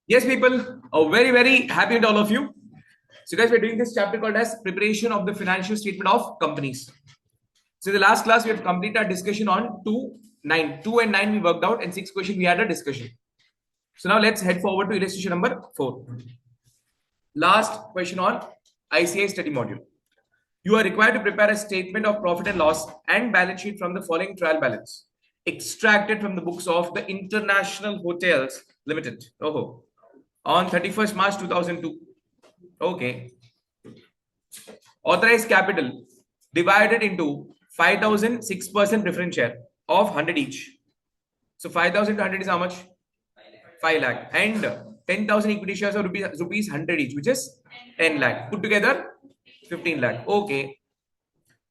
Yes, people, very happy with all of you. So, guys, we're doing this chapter called as preparation of the financial statement of companies. So, in the last class, we have completed our discussion on 2 and 9 we worked out, and 6 question we had a discussion. So, now let's head forward to illustration number 4. Last question on ICAI study module. You are required to prepare a statement of profit and loss and balance sheet from the following trial balance extracted from the books of the International Hotels Limited. On 31st March 2002. Okay. Authorized capital divided into 5,000 6% preference share of 100 each. So 5,000 to 100 is how much? 5 lakh. And 10,000 equity shares of rupees 100 each, which is 10 lakh. Put together 15 lakh. Okay.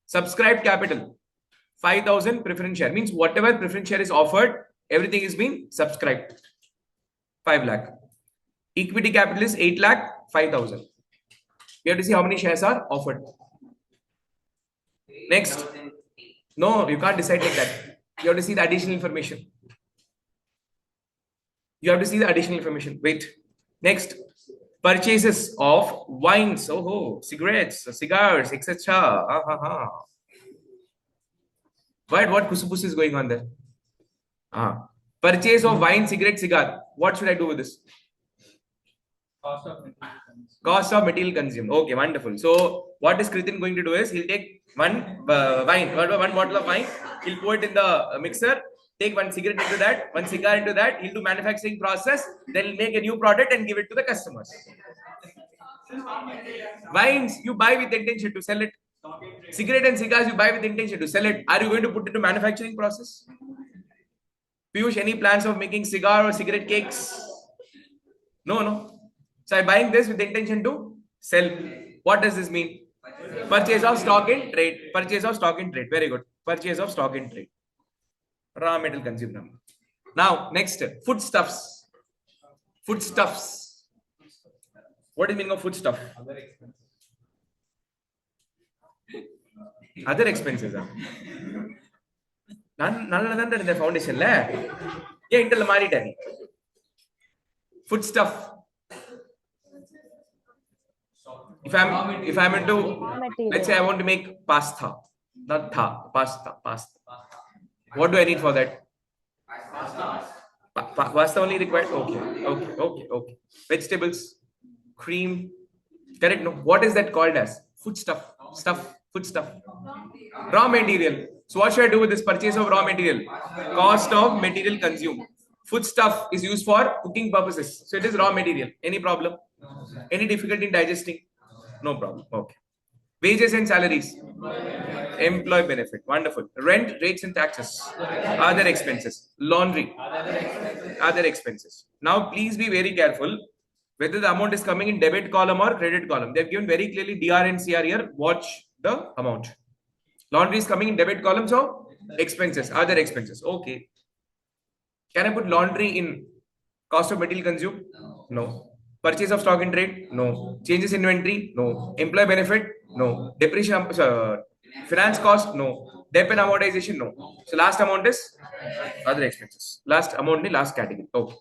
Subscribed capital 5,000 preference share means whatever preference share is offered, everything is being subscribed. 5 lakh. Equity capital is 8 lakh 5,000. We have to see how many shares are offered. Next. No, you can't decide like that. You have to see the additional information. You have to see the additional information. Wait. Next. Purchases of wines, cigarettes, cigars, etc. What kusupus is going on there? Purchase of wine, cigarette, cigar. What should I do with this? Cost of material consumed. Okay, wonderful. So what is Kritin going to do is he'll take one one bottle of wine, he'll pour it in the mixer, take one cigarette into that, one cigar into that, he'll do manufacturing process, then he'll make a new product and give it to the customers. Wines you buy with intention to sell it. Cigarette and cigars you buy with intention to sell it. Are you going to put it to manufacturing process? Piyush, any plans of making cigar or cigarette cakes? No. So I'm buying this with the intention to sell. What does this mean? Purchase of stock in trade. Purchase of stock in trade. Very good. Purchase of stock in trade. Raw metal consumed number. Now, next, foodstuffs. Foodstuffs. What is the meaning of foodstuff? Other expenses. None in the foundation. Yeah, Intel Maritani. Foodstuff. If I'm into, let's say I want to make pasta, not pasta. What do I need for that? Pasta only required. Okay. Vegetables, cream. Correct. No. What is that called as? Foodstuff. Foodstuff. Raw material. So what should I do with this purchase of raw material? Cost of material consumed. Foodstuff is used for cooking purposes. So it is raw material. Any problem? Any difficulty in digesting? No problem. Okay. Wages and salaries. Employee benefit. Wonderful. Rent, rates and taxes. Other expenses. Laundry. Other expenses. Now, please be very careful whether the amount is coming in debit column or credit column. They have given very clearly DR and CR here. Watch the amount. Laundry is coming in debit column, so expenses. Other expenses. Okay. Can I put laundry in cost of material consumed? No. Purchase of stock in trade? No. Changes inventory? No. Employee benefit? No. Depreciation, finance cost? No. Debt and amortization? No. So last amount is other expenses. Last amount in last category. Okay.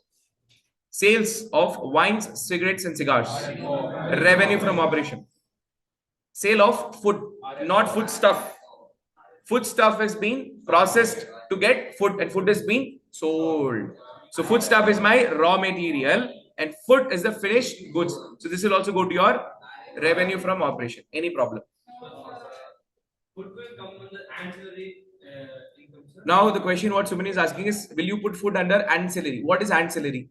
Sales of wines, cigarettes and cigars. Revenue from operation. Sale of food, not food stuff. Food stuff has been processed to get food and food has been sold. So food stuff is my raw material and food is the finished goods. So this will also go to your revenue from operation. Any problem? Food will come under ancillary income. Now the question what Sumani is asking is, will you put food under ancillary? What is ancillary?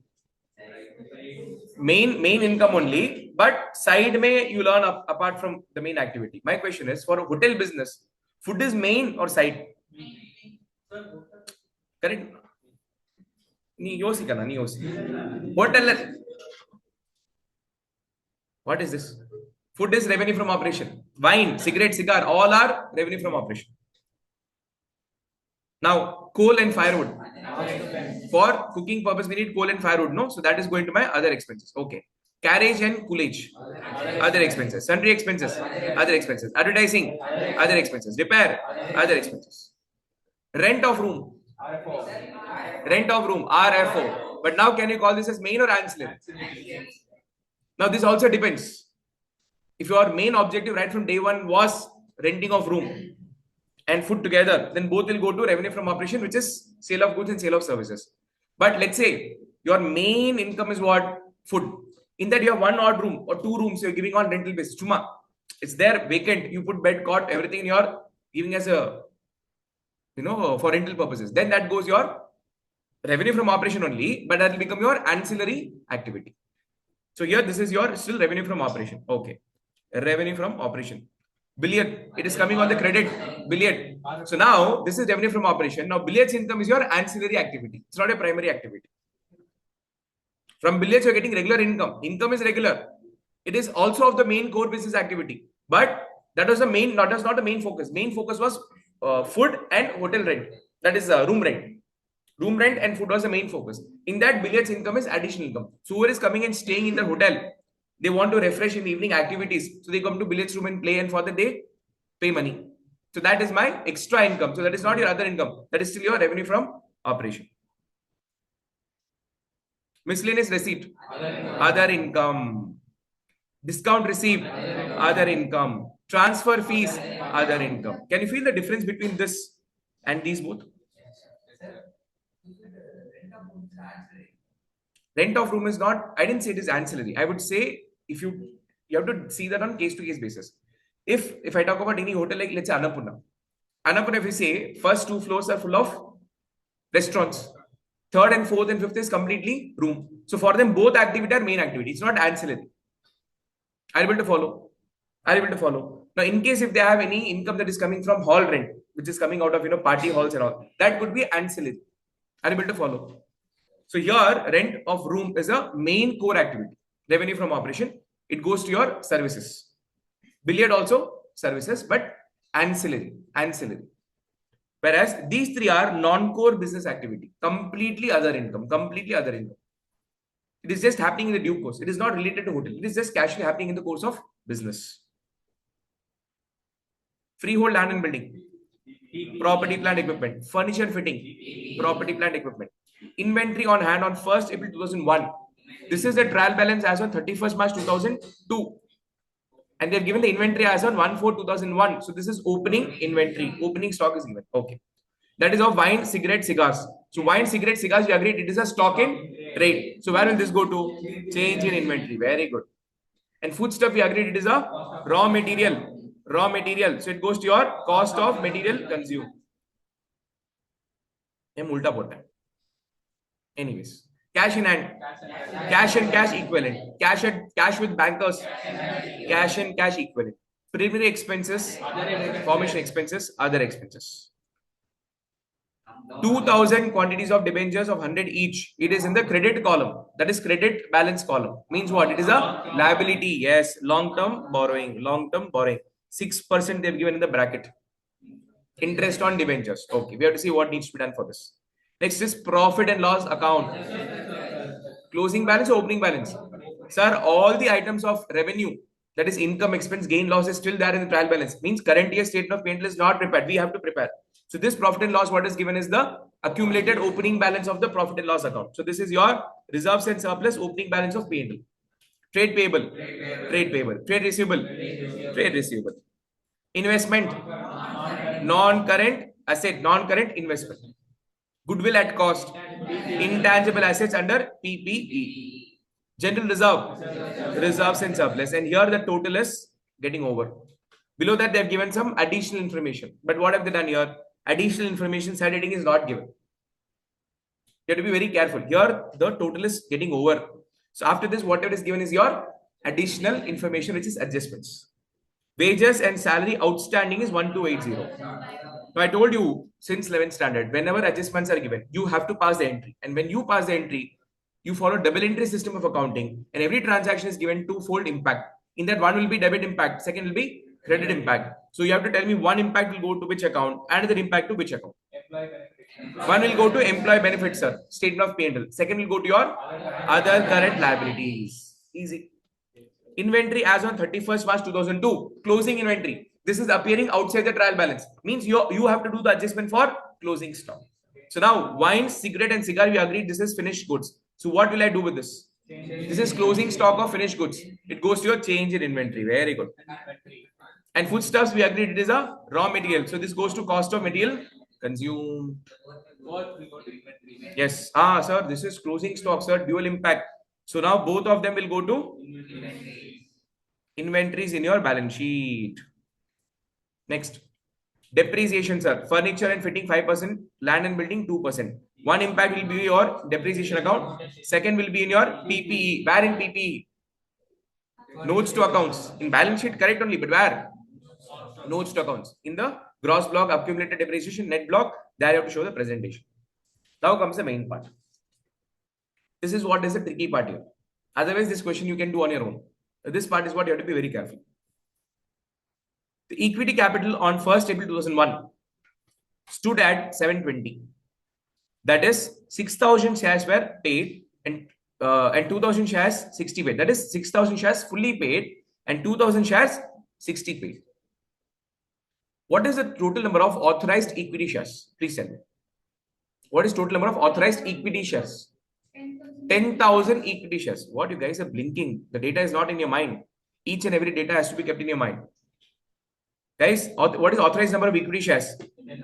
Main income only, but side may you learn apart from the main activity. My question is, for a hotel business, food is main or side? Correct? Hotel. What is this? Food is revenue from operation. Wine, cigarette, cigar, all are revenue from operation. Now, coal and firewood. For cooking purpose, we need coal and firewood, no? So that is going to my other expenses. Okay. Carriage and coolage. Other expenses. Sundry expenses. Other expenses. Advertising. Other expenses. Repair. Other expenses. Rent of room. RFO. But now can you call this as main or ancillary? Now this also depends. If your main objective right from day one was renting of room and food together, then both will go to revenue from operation, which is sale of goods and sale of services. But let's say your main income is what? Food. In that you have one odd room or two rooms you're giving on rental basis. Chuma. It's there vacant. You put bed, cot, everything you're giving as a, for rental purposes. Then that goes your revenue from operation only, but that will become your ancillary activity. So here this is your still revenue from operation. Okay. Revenue from operation. Billiard, it is coming on the credit. Billiard. So now this is revenue from operation. Now billiards income is your ancillary activity. It's not a primary activity. From billiards, you're getting regular income. Income is regular. It is also of the main core business activity. But that was the main, that was not the main focus. Main focus was food and hotel rent. That is room rent. Room rent and food was the main focus. In that, billiards income is additional income. So whoever is coming and staying in the hotel, they want to refresh in the evening activities. So they come to billiards room and play, and for the day, pay money. So that is my extra income. So that is not your other income. That is still your revenue from operation. Miscellaneous receipt, other income. Discount received, other income. Transfer fees, other income. Can you feel the difference between this and these both? Rent of room is not, I didn't say it is ancillary. I would say if you have to see that on case to case basis. If I talk about any hotel like let's say Annapurna, if we say first 2 floors are full of restaurants, third and fourth and fifth is completely room. So for them both activity are main activity. It's not ancillary. Are you able to follow? Are you able to follow? Now in case if they have any income that is coming from hall rent, which is coming out of party halls and all, that could be ancillary. Are you able to follow? So here, rent of room is a main core activity. Revenue from operation. It goes to your services. Billiard also services, but ancillary. Whereas these three are non-core business activity. Completely other income. It is just happening in the due course. It is not related to hotel. It is just casually happening in the course of business. Freehold land and building. Property, plant, equipment. Furniture fitting. Property, plant, equipment. Inventory on hand on 1st April 2001. This is the trial balance as on 31st March 2002. And they have given the inventory as on 1/4/2001. So this is opening inventory. Opening stock is given. Okay. That is of wine, cigarette, cigars. So wine, cigarette, cigars, you agreed it is a stock in trade. So where will this go to? Change in inventory. Very good. And food stuff, we agreed it is a raw material. So it goes to your cost of material consumed. Anyways, cash in hand, cash and cash equivalent, cash with bankers, cash and cash equivalent. Preliminary expenses, formation expenses, other expenses. 2,000 quantities of debentures of 100 each. It is in the credit column. That is credit balance column. Means what? It is a liability. Yes, long-term borrowing. 6% they've given in the bracket. Interest on debentures. Okay, we have to see what needs to be done for this. Next is profit and loss account. Closing balance or opening balance? Sir, all the items of revenue, that is income, expense, gain, loss is still there in the trial balance. Means current year statement of P&L is not prepared. We have to prepare. So this profit and loss, what is given is the accumulated opening balance of the profit and loss account. So this is your reserves and surplus opening balance of P&L. Trade payable. Trade receivable. Investment. Non-current asset. Non-current investment. Goodwill at cost. Intangible assets under PPE. General reserve. Reserves and surplus. And here the total is getting over. Below that, they have given some additional information. But what have they done here? Additional information side heading is not given. You have to be very careful. Here, the total is getting over. So after this, whatever is given is your additional information, which is adjustments. Wages and salary outstanding is 1280. Now I told you since 11th standard, whenever adjustments are given, you have to pass the entry. And when you pass the entry, you follow double entry system of accounting, and every transaction is given twofold impact. In that, one will be debit impact, second will be credit impact. So you have to tell me one impact will go to which account, another impact to which account. One will go to employee benefits, sir, statement of P&L. Second will go to your other current liabilities. Easy. Inventory as on 31st March 2002. Closing inventory. This is appearing outside the trial balance. Means you have to do the adjustment for closing stock. So now wine, cigarette and cigar, we agreed this is finished goods. So what will I do with this? This is closing stock of finished goods. It goes to your change in inventory. Very good. And foodstuffs, we agreed it is a raw material. So this goes to cost of material consumed. Yes. Ah, sir, this is closing stock, sir. Dual impact. So now both of them will go to inventories in your balance sheet. Next. Depreciation, sir. Furniture and fitting 5%, land and building 2%. One impact will be your depreciation account. Second will be in your PPE. Where in PPE? Notes to accounts. In balance sheet, correct only, but where? Notes to accounts. In the gross block, accumulated depreciation, net block, there you have to show the presentation. Now comes the main part. This is what is the tricky part here. Otherwise, this question you can do on your own. This part is what you have to be very careful. The equity capital on 1st April 2001 stood at 720. That is 6,000 shares were paid and 2,000 shares 60 paid. That is 6,000 shares fully paid and 2,000 shares 60 paid. What is the total number of authorized equity shares? Please tell me. What is total number of authorized equity shares? 10,000 equity shares. What, you guys are blinking? The data is not in your mind. Each and every data has to be kept in your mind. Guys, what is authorized number of equity shares?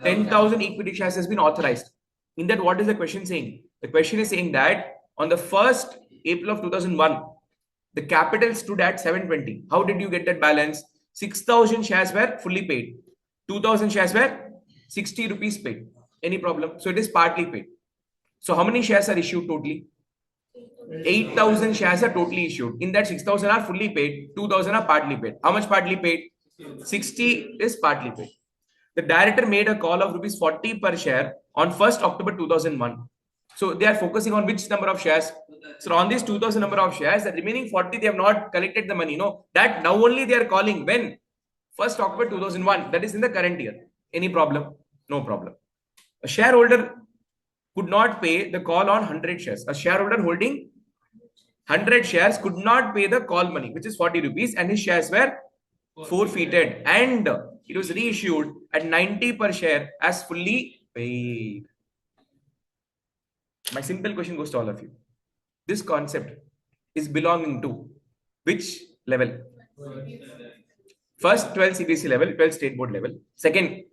10,000 equity shares has been authorized. In that, what is the question saying? The question is saying that on the 1st April of 2001, the capital stood at 720. How did you get that balance? 6,000 shares were fully paid. 2,000 shares were 60 rupees paid. Any problem? So it is partly paid. So how many shares are issued totally? 8,000 shares are totally issued. In that, 6,000 are fully paid, 2,000 are partly paid. How much partly paid? 60 is partly paid. The director made a call of rupees 40 per share on 1st October 2001. So they are focusing on which number of shares? So on this 2,000 number of shares, the remaining 40, they have not collected the money. No, that now only they are calling. When? 1st October 2001. That is in the current year. Any problem? No problem. A shareholder could not pay the call on 100 shares. A shareholder holding 100 shares could not pay the call money, which is 40 rupees, and his shares were forfeited and it was reissued at 90 per share as fully paid. My simple question goes to all of you. This concept is belonging to which level? First, 12 CBSE level, 12 state board level. Second,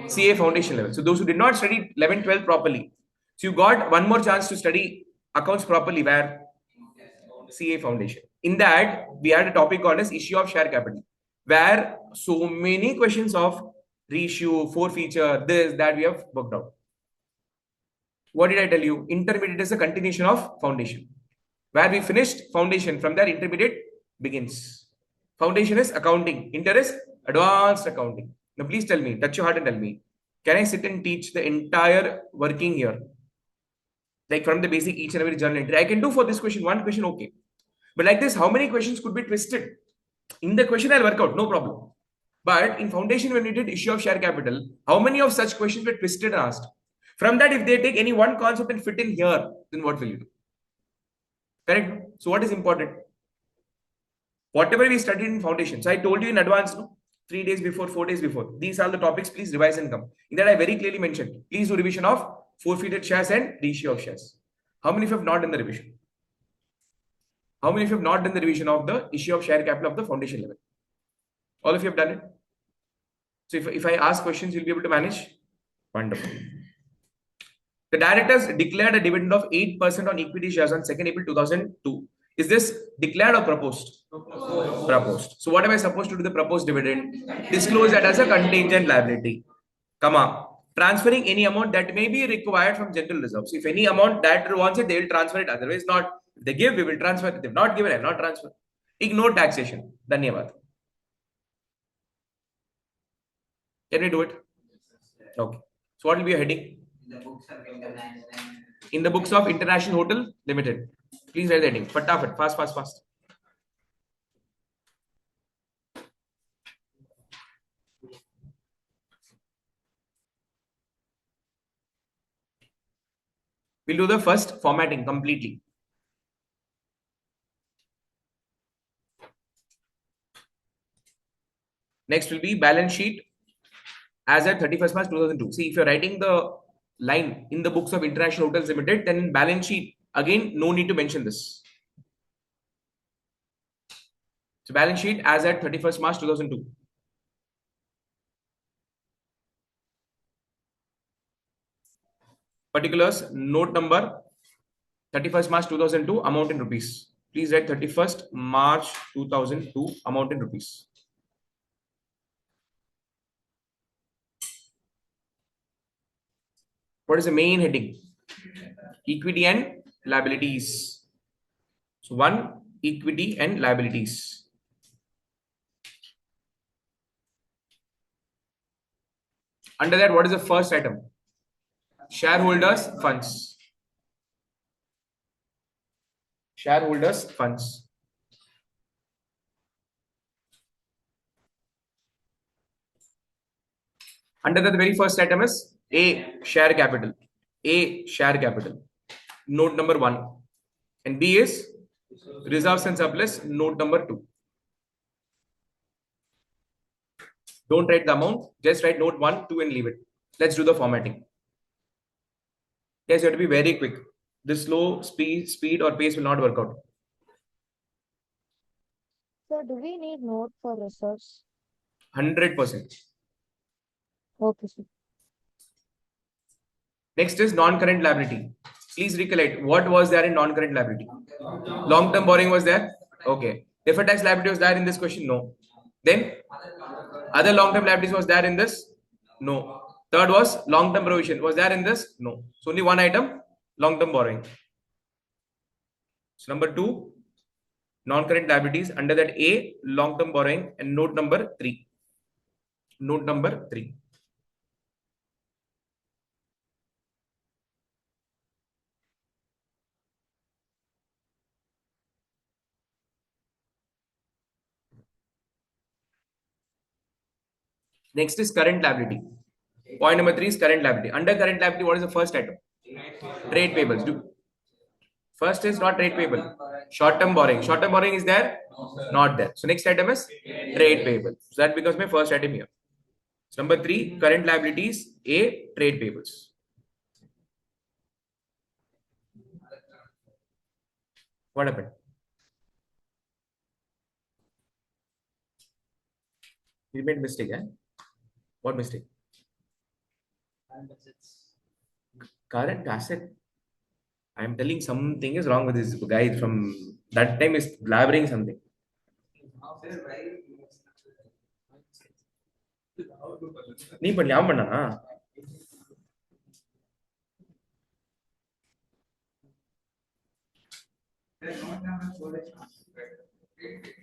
CA foundation level. So those who did not study 11, 12 properly. So you got one more chance to study accounts properly where? CA foundation. In that, we had a topic called as issue of share capital, where so many questions of reissue, forfeiture, this, that we have worked out. What did I tell you? Intermediate is a continuation of foundation. Where we finished foundation, from there intermediate begins. Foundation is accounting. Inter is advanced accounting. Now please tell me, touch your heart and tell me, can I sit and teach the entire working here? Like from the basic each and every journal entry. I can do for this question, one question, okay. But like this, how many questions could be twisted? In the question, I'll work out, no problem. But in foundation, when we did issue of share capital, how many of such questions were twisted and asked? From that, if they take any one concept and fit in here, then what will you do? Correct? So what is important? Whatever we studied in foundation. So I told you in advance, no? 3 days before, 4 days before. These are the topics, please revise and come. In that, I very clearly mentioned, please do revision of forfeited shares and reissue of shares. How many of you have not done the revision? How many of you have not done the revision of the issue of share capital of the foundation level? All of you have done it. So if I ask questions, you'll be able to manage. Wonderful. The directors declared a dividend of 8% on equity shares on 2nd April 2002. Is this declared or proposed? Proposed. So what am I supposed to do with the proposed dividend? Disclose that as a contingent liability. Come on. Transferring any amount that may be required from general reserves. If any amount that wants it, they will transfer it. Otherwise not. If they give, we will transfer. If they have not given, I will not transfer. Ignore taxation. Dhanyavad. Can we do it? Okay. So what will be your heading? In the books of International Hotel Limited. Please write the heading. Fatafat. Fast, fast, fast. We'll do the first formatting completely. Next will be balance sheet as at 31st March 2002. See, if you're writing the line in the books of International Hotels Limited, then in balance sheet, Again, no need to mention this. So balance sheet as at 31st March 2002. Particulars, note number 31st March 2002, amount in rupees. Please write 31st March 2002, amount in rupees. What is the main heading? Equity and liabilities. So one, equity and liabilities. Under that, what is the first item? Shareholders funds. Shareholders funds. Under that, the very first item is A, share capital. A, share capital. Note number 1. And B is reserves and surplus. Note number 2. Don't write the amount. Just write note 1, 2 and leave it. Let's do the formatting. Yes, you have to be very quick. This slow speed or pace will not work out. So do we need note for reserves? 100%. Okay, sir. Next is non-current liability. Please recollect what was there in non-current liability. Long-term borrowing was there. Okay. Deferred tax liability was there in this question. No. Then other long-term liabilities was there in this. No. Third was long-term provision was there in this. No. So only one item, long-term borrowing. So number 2, non-current liabilities. Under that A, long-term borrowing, and note number 3. Note number 3. Next is current liability. Point number 3 is current liability. Under current liability, what is the first item? Trade payables. First is not trade payable. Short-term borrowing. Short-term borrowing is there? Not there. So next item is trade payable. So that becomes my first item here. So number 3, current liabilities. A, trade payables. What happened? You made mistake, eh? What mistake? Current asset. I am telling something is wrong with this guy from that time is blabbering something. நீ பண்ணி அவன் பண்ணானா?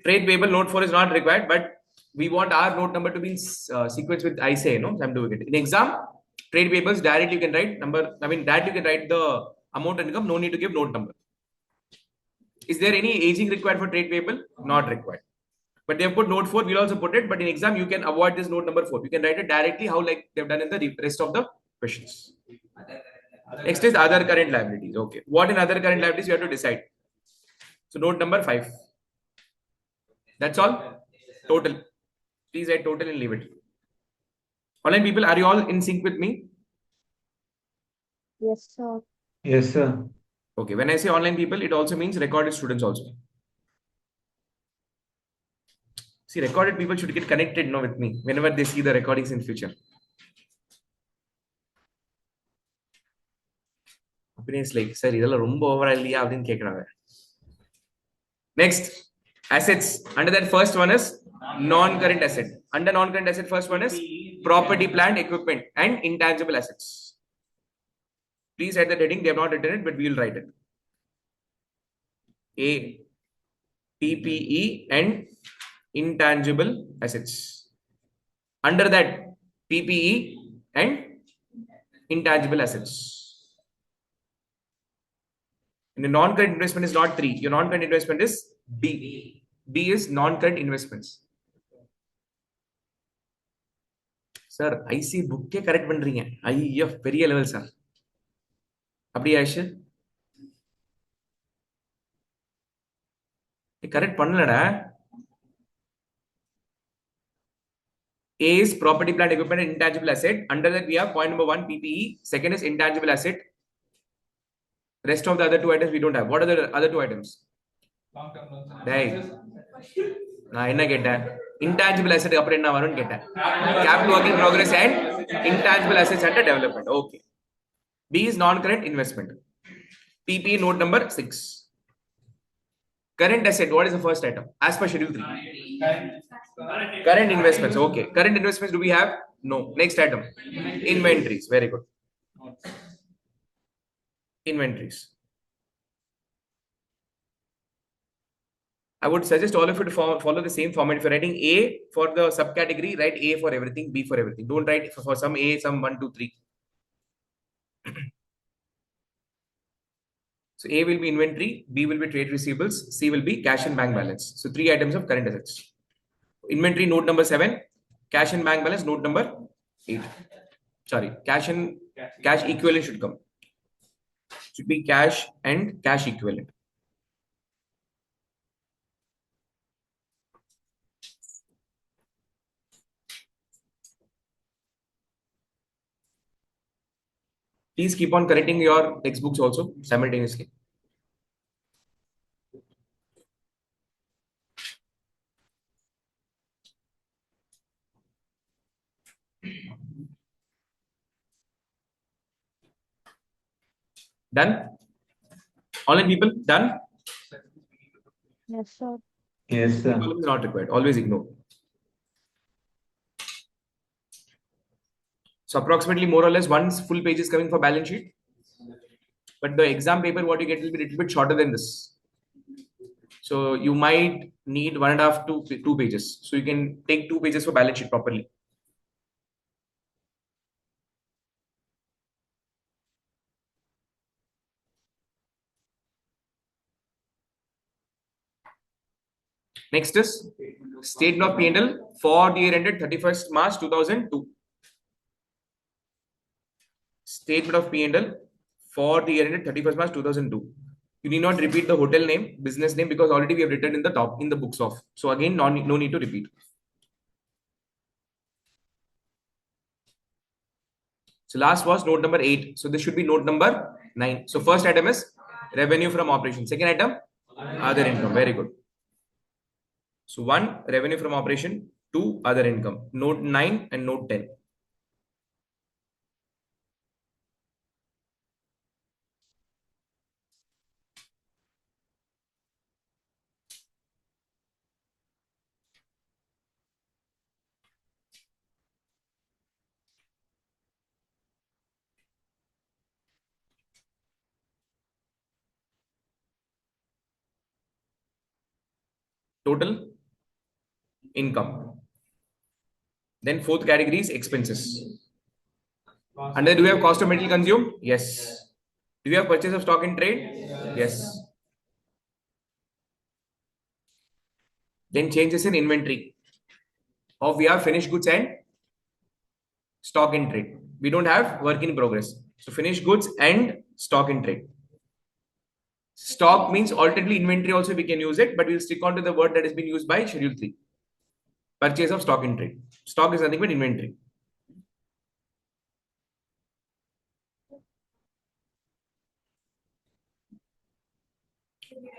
Trade payable note 4 is not required, but we want our note number to be in sequence with ICAI, no? So I'm doing it. In exam, trade payables directly you can write number. I mean, directly you can write the amount and income. No need to give note number. Is there any aging required for trade payable? Not required. But they have put note 4. We'll also put it. But in exam, you can avoid this note number 4. You can write it directly how like they've done in the rest of the questions. Next is other current liabilities. Okay. What in other current liabilities you have to decide. So note number 5. That's all. Total. Please write total and leave it. Online people, are you all in sync with me? Yes, sir. Yes, sir. Okay. When I say online people, it also means recorded students also. See, recorded people should get connected now with me whenever they see the recordings in future. It's like, sir, இதெல்லாம் ரொம்ப ஓவரா இல்லையா அப்படின்னு கேக்குறாங்க. Next, assets. Under that, first one is non-current asset. Under non-current asset, first one is property, plant, equipment, and intangible assets. Please write the heading. They have not written it, but we will write it. A, PPE and intangible assets. Under that, PPE and intangible assets. And the non-current investment is not 3. Your non-current investment is B. B is non-current investments. Sir, IC book ke correct பண்றீங்க. ஐயோ பெரிய level sir. அப்படியே ஆயிஷு? Correct பண்ணலடா. A is property, plant, equipment, and intangible asset. Under that, we have point number 1, PPE. Second is intangible asset. Rest of the other two items we don't have. What are the other two items? Dai. நான் என்ன கேட்டேன்? Intangible asset அப்புறம் என்ன வரும்னு கேட்டேன். Capital work in progress and intangible assets under development. Okay. B is non-current investment. PP note number 6. Current asset, what is the first item? As per schedule 3. Current investments. Okay. Current investments, do we have? No. Next item. Inventories. Very good. Inventories. I would suggest all of you to follow the same format. If you're writing A for the subcategory, write A for everything, B for everything. Don't write for some A, some 1, 2, 3. So A will be inventory, B will be trade receivables, C will be cash and bank balance. So 3 items of current assets. Inventory note number 7, cash and bank balance note number 8. Sorry, cash equivalent should come. Should be cash and cash equivalent. Please keep on correcting your textbooks also simultaneously. Done? Online people, done? Yes, sir. Yes, sir. Is not required. Always ignore. So approximately more or less one full page is coming for balance sheet. But the exam paper, what you get will be a little bit shorter than this. So you might need 1.5 to 2 pages. So you can take 2 pages for balance sheet properly. Next is statement of P&L for the year ended 31st March 2002. Statement of P&L for the year ended 31st March 2002. You need not repeat the hotel name, business name, because already we have written in the top in the books of. So again, no need to repeat. So last was note number 8. So this should be note number 9. So first item is revenue from operation. Second item, other income. Very good. So 1, revenue from operation. 2, other income. Note 9 and note 10. Total income. Then fourth category is expenses. And then do we have cost of material consumed? Yes. Do we have purchase of stock in trade? Yes. Then changes in inventory. Of we have finished goods and stock in trade. We don't have work in progress. So finished goods and stock in trade. Stock means alternatively inventory also we can use it, but we'll stick on to the word that has been used by schedule 3. Purchase of stock in trade. Stock is nothing but inventory.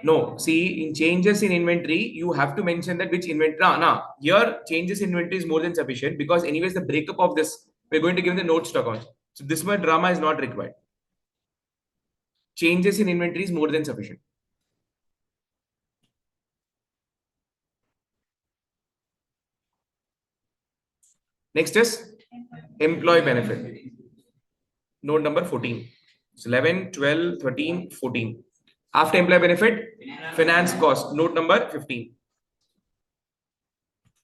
No, see, in changes in inventory, you have to mention that which inventory. Here changes in inventory is more than sufficient because anyways the breakup of this we're going to give the note stock on. So this much drama is not required. Changes in inventory is more than sufficient. Next is employee benefit. Note number 14. So 11, 12, 13, 14. After employee benefit, finance cost. Note number 15.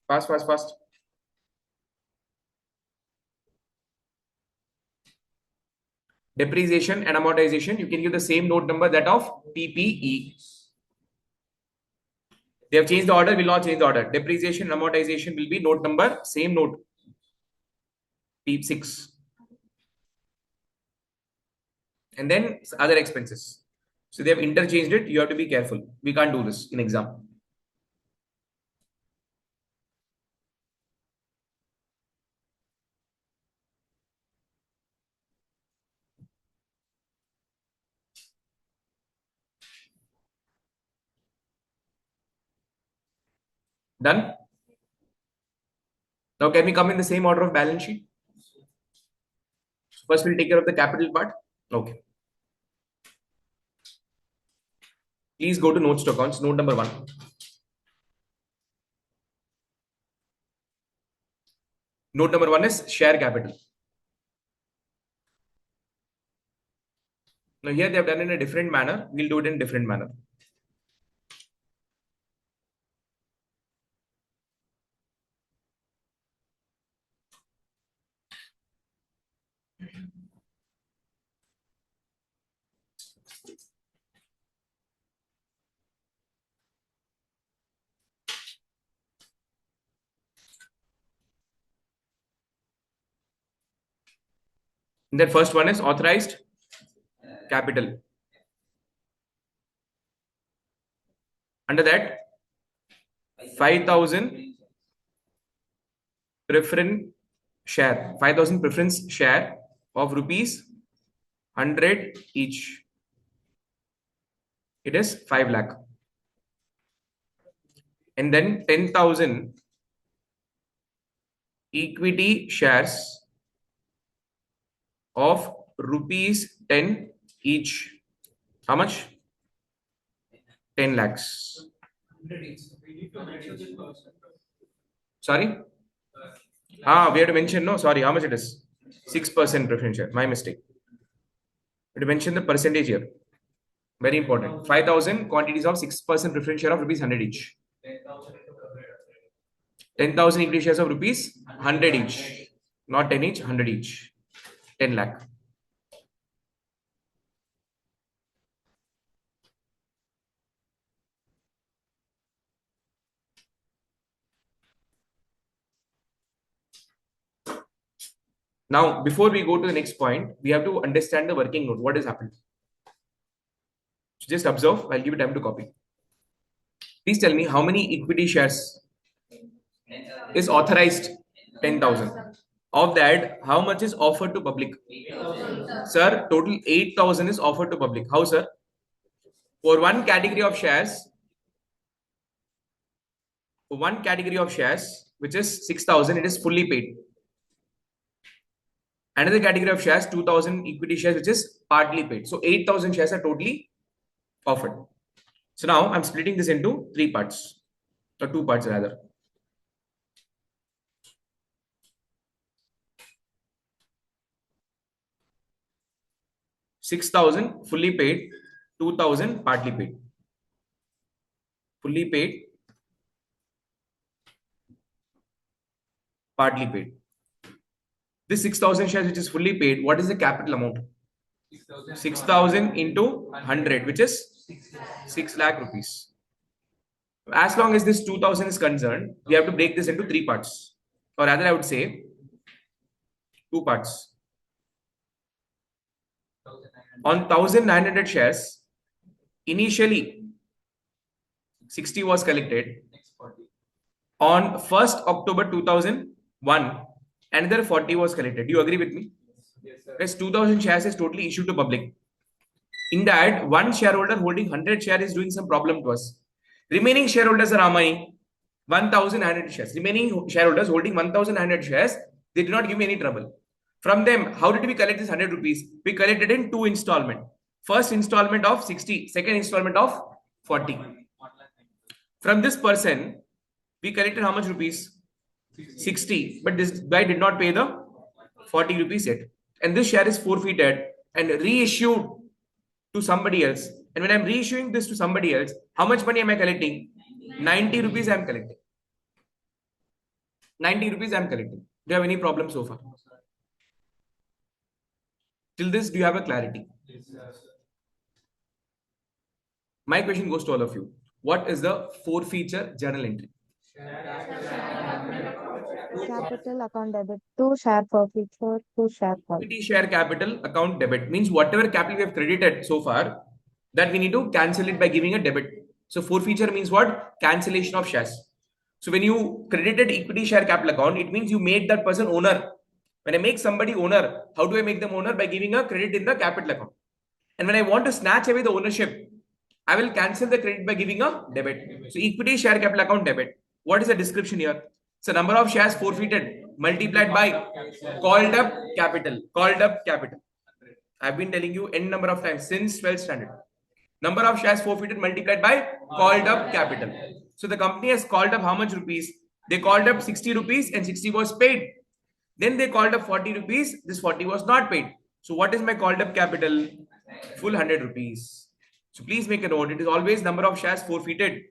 Fast, fast, fast. Depreciation and amortization. You can give the same note number that of PPE. They have changed the order, will not change the order. Depreciation and amortization will be note number, same note. P6. And then other expenses. So they have interchanged it. You have to be careful. We can't do this in exam. Done. Now can we come in the same order of balance sheet? First we'll take care of the capital part. Okay. Please go to notes to accounts. Note number 1. Note number 1 is share capital. Now here they have done in a different manner. We'll do it in a different manner. That first one is authorized capital. Under that, 5,000 preference share. 5,000 preference share of rupees 100 each. It is 5 lakh. And then 10,000 equity shares of rupees 10 each. How much? 10 lakhs. Sorry? We have to mention, no, sorry, how much it is? 6% preference share. My mistake. We have to mention the percentage here. Very important. 5,000 quantities of 6% preference share of rupees 100 each. 10,000 equity shares of rupees 100 each. Not 10 each, 100 each. 10 lakh. Now, before we go to the next point, we have to understand the working note. What has happened? So just observe. I'll give you time to copy. Please tell me how many equity shares is authorized? 10,000. Of that, how much is offered to public? Sir, total 8,000 is offered to public. How, sir? For one category of shares, which is 6,000, it is fully paid. Another category of shares, 2,000 equity shares, which is partly paid. So 8,000 shares are totally offered. So now I'm splitting this into 3 parts, or 2 parts rather. $6,000 fully paid, 2,000 partly paid. Fully paid, partly paid. This 6,000 shares which is fully paid, what is the capital amount? 6,000 into 100, which is 6 lakh rupees. As long as this 2,000 is concerned, we have to break this into 3 parts. Or rather, I would say 2 parts. On 1,900 shares, initially 60 was collected. On 1st October 2001, another 40 was collected. Do you agree with me? Yes, 2,000 shares is totally issued to public. In that, one shareholder holding 100 shares is doing some problem to us. Remaining shareholders are how many? 1,900 shares. Remaining shareholders holding 1,900 shares, they did not give me any trouble. From them, how did we collect this 100 rupees? We collected in 2 installment. First installment of 60, second installment of 40. From this person, we collected how much rupees? 60. But this guy did not pay the 40 rupees yet. And this share is forfeited and reissued to somebody else. And when I'm reissuing this to somebody else, how much money am I collecting? 90 rupees I am collecting. 90 rupees I am collecting. Do you have any problem so far? Till this, do you have a clarity? My question goes to all of you. What is the forfeiture journal entry? Capital account debit to share forfeiture to share forfeit. Equity share capital account debit means whatever capital we have credited so far, that we need to cancel it by giving a debit. So forfeiture means what? Cancellation of shares. So when you credited equity share capital account, it means you made that person owner. When I make somebody owner, how do I make them owner? By giving a credit in the capital account. And when I want to snatch away the ownership, I will cancel the credit by giving a debit. So equity share capital account debit. What is the description here? So number of shares forfeited multiplied by called up capital. Called up capital. I've been telling you n number of times since 12th standard. Number of shares forfeited multiplied by called up capital. So the company has called up how much rupees? They called up 60 rupees and 60 was paid. Then they called up 40 rupees. This 40 was not paid. So what is my called up capital? Full 100 rupees. So please make a note. It is always number of shares forfeited.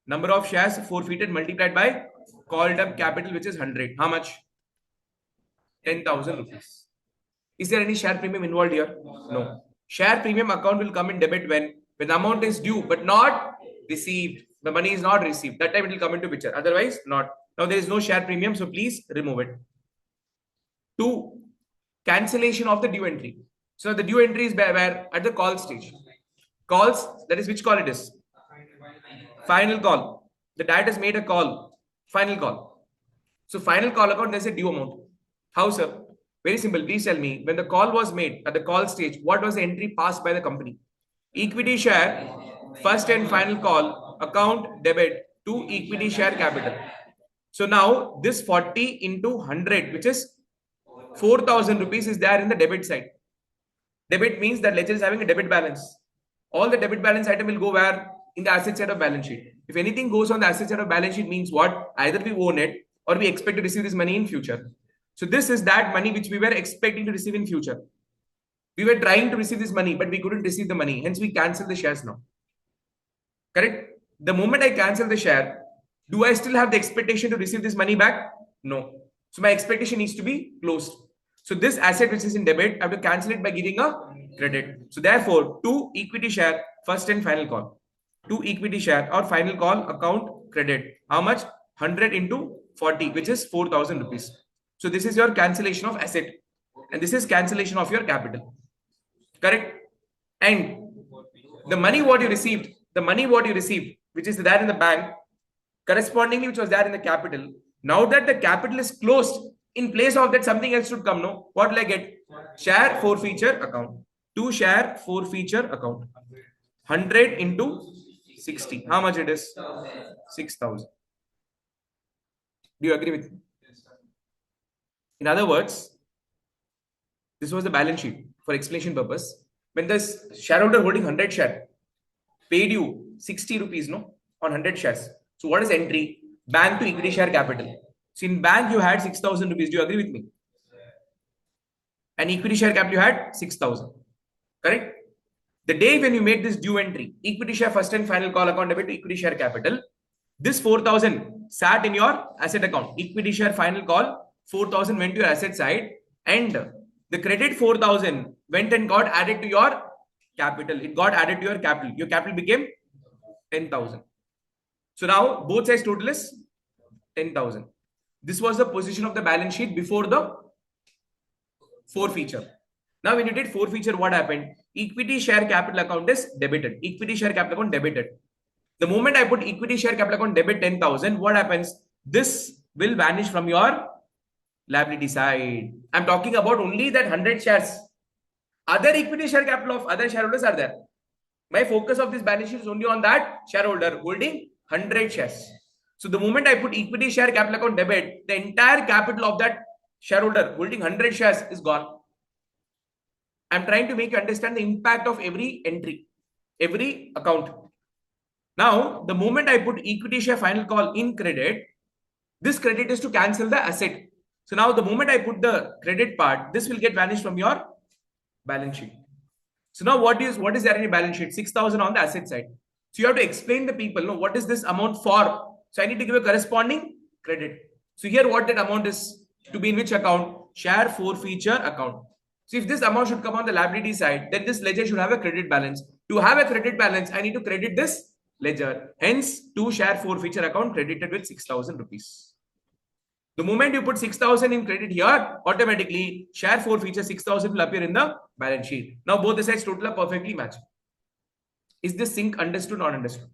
Number of shares forfeited multiplied by called up capital, which is 100. How much? 10,000 rupees. Is there any share premium involved here? No. Share premium account will come in debit when the amount is due but not received. The money is not received. That time it will come into picture. Otherwise, not. Now there is no share premium, so please remove it. 2. Cancellation of the due entry. So the due entry is where at the call stage. Calls, that is which call it is? Final call. The dad has made a call. Final call. So final call account, there's a due amount. How, sir? Very simple. Please tell me, when the call was made at the call stage, what was the entry passed by the company? Equity share, first and final call, account debit to equity share capital. So now this 40 into 100, which is 4,000 rupees, is there in the debit side. Debit means that ledger is having a debit balance. All the debit balance item will go where? In the asset side of balance sheet. If anything goes on the asset side of balance sheet means what? Either we own it or we expect to receive this money in future. So this is that money which we were expecting to receive in future. We were trying to receive this money, but we couldn't receive the money. Hence, we cancel the shares now. Correct? The moment I cancel the share, do I still have the expectation to receive this money back? No. So my expectation needs to be closed. So this asset which is in debit, I have to cancel it by giving a credit. So therefore, to equity share, first and final call. To equity share or final call account credit. How much? 100 into 40, which is 4,000 rupees. So this is your cancellation of asset. And this is cancellation of your capital. Correct? And the money what you received, which is there in the bank, correspondingly, which was there in the capital. Now that the capital is closed, in place of that, something else should come. No? What will I get? Share forfeiture account. To share forfeiture account. 100 into 60. How much it is? 6,000. Do you agree with me? In other words, this was the balance sheet for explanation purpose. When the shareholder holding 100 share paid you 60 rupees, no, on 100 shares. So what is entry? Bank to equity share capital. So in bank you had 6,000 rupees. Do you agree with me? And equity share capital you had 6,000. Correct? The day when you made this due entry, equity share first and final call account debit to equity share capital, this 4,000 sat in your asset account. Equity share final call, 4,000 went to your asset side, and the credit 4,000 went and got added to your capital. It got added to your capital. Your capital became 10,000. So now both sides total is 10,000. This was the position of the balance sheet before the forfeiture. Now when you did forfeiture, what happened? Equity share capital account is debited. Equity share capital account debited. The moment I put equity share capital account debit 10,000, what happens? This will vanish from your liability side. I'm talking about only that 100 shares. Other equity share capital of other shareholders are there. My focus of this balance sheet is only on that shareholder holding 100 shares. So the moment I put equity share capital account debit, the entire capital of that shareholder holding 100 shares is gone. I'm trying to make you understand the impact of every entry, every account. Now, the moment I put equity share final call in credit, this credit is to cancel the asset. So now the moment I put the credit part, this will get vanished from your balance sheet. So now what is there in your balance sheet? 6,000 on the asset side. So you have to explain the people, no, what is this amount for? So I need to give a corresponding credit. So here what that amount is to be in which account? Share forfeiture account. So if this amount should come on the liability side, then this ledger should have a credit balance. To have a credit balance, I need to credit this ledger. Hence, to share forfeiture account credited with 6,000 rupees. The moment you put 6,000 in credit here, automatically share forfeiture 6,000 will appear in the balance sheet. Now both the sides total are perfectly matched. Is this sync understood, not understood?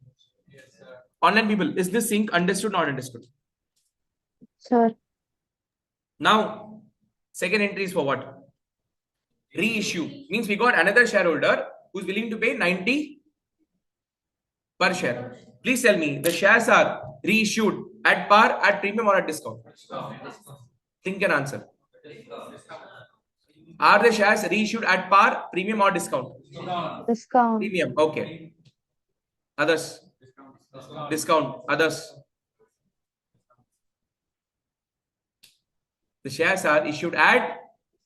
Yes, sir. Online people, is this sync understood, not understood? Sir. Now, second entry is for what? Reissue. Means we got another shareholder who's willing to pay 90 per share. Please tell me, the shares are reissued at par, at premium, or at discount? Think and answer. Are the shares reissued at par, premium, or discount? Discount. Premium. Okay. Others? Discount. Others? The shares are issued at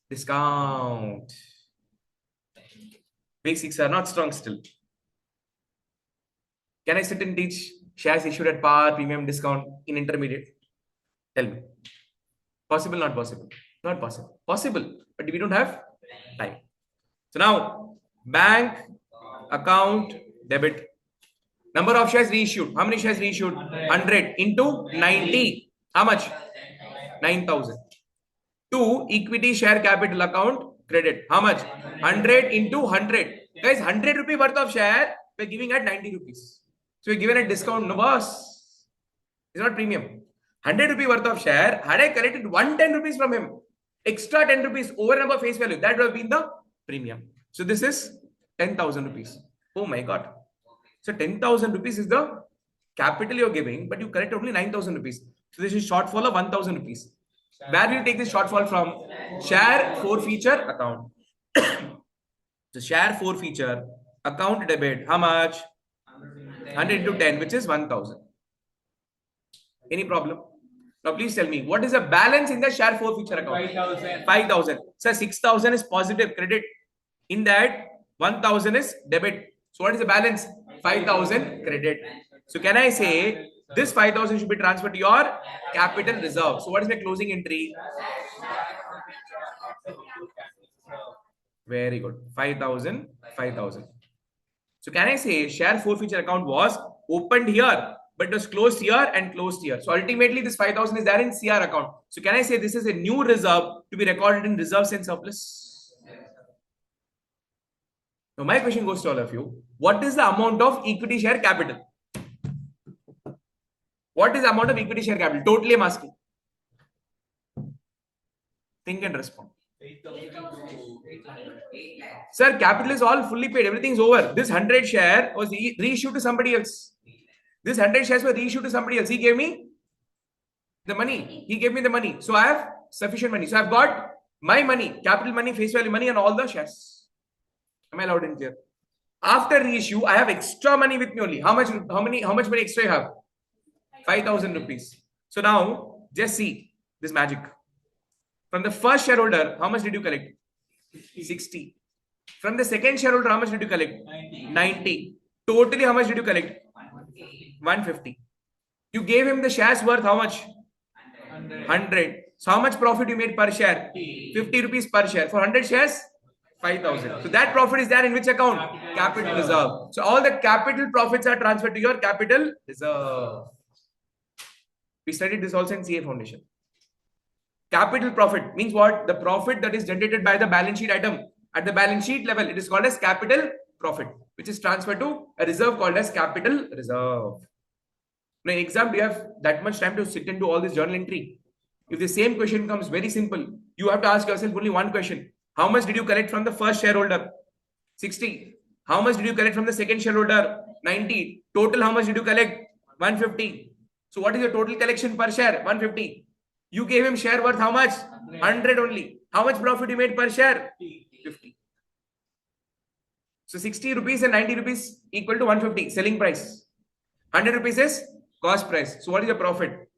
discount. Basics are not strong still. Can I sit and teach shares issued at par, premium, discount in intermediate? Tell me. Possible, not possible? Not possible. Possible, but we don't have time. So now, bank account debit. Number of shares reissued. How many shares reissued? 100 into 90. How much? 9,000. 2 equity share capital account credit. How much? 100 into 100. Guys, 100 rupee worth of share, we're giving at 90 rupees. So we're given a discount, no boss. It's not premium. 100 rupee worth of share, had I collected 110 rupees from him, extra 10 rupees over and above face value, that would have been the premium. So this is 10,000 rupees. Oh my God. So 10,000 rupees is the capital you're giving, but you collect only 9,000 rupees. So this is shortfall of 1,000 rupees. Where will you take this shortfall from? Share forfeiture account. So share forfeiture account debit. How much? 100 into 10, which is 1,000. Any problem? Now please tell me, what is the balance in the share forfeiture account? 5,000. 5,000. So 6,000 is positive credit. In that, 1,000 is debit. So what is the balance? 5,000 credit. So can I say this 5,000 should be transferred to your capital reserve? So what is my closing entry? Very good. 5,000, 5,000. So can I say share forfeiture account was opened here, but it was closed here and closed here. So ultimately this 5,000 is there in CR account. So can I say this is a new reserve to be recorded in reserves and surplus? Now my question goes to all of you. What is the amount of equity share capital? What is the amount of equity share capital? Totally I'm asking. Think and respond. Sir, capital is all fully paid. Everything's over. This 100 share was reissued to somebody else. This 100 shares were reissued to somebody else. He gave me the money. He gave me the money. So I have sufficient money. So I've got my money, capital money, face value money, and all the shares. Am I loud and clear? After reissue, I have extra money with me only. How much money extra you have? 5,000 rupees. So now just see this magic. From the first shareholder, how much did you collect? 60. From the second shareholder, how much did you collect? 90. Totally, how much did you collect? 150. You gave him the shares worth how much? 100. So how much profit you made per share? 50 rupees per share. For 100 shares, 5,000. So that profit is there in which account? Capital reserve. So all the capital profits are transferred to your capital reserve. We studied this also in CA Foundation. Capital profit means what? The profit that is generated by the balance sheet item. At the balance sheet level, it is called as capital profit, which is transferred to a reserve called as capital reserve. Now, in exam, do you have that much time to sit and do all this journal entry? If the same question comes, very simple. You have to ask yourself only one question. How much did you collect from the first shareholder? 60. How much did you collect from the second shareholder? 90. Total, how much did you collect? 150. So what is your total collection per share? 150. You gave him share worth how much? 100 only. How much profit you made per share? 50. So 60 rupees and 90 rupees equal to 150 selling price. 100 rupees is cost price. So what is your profit?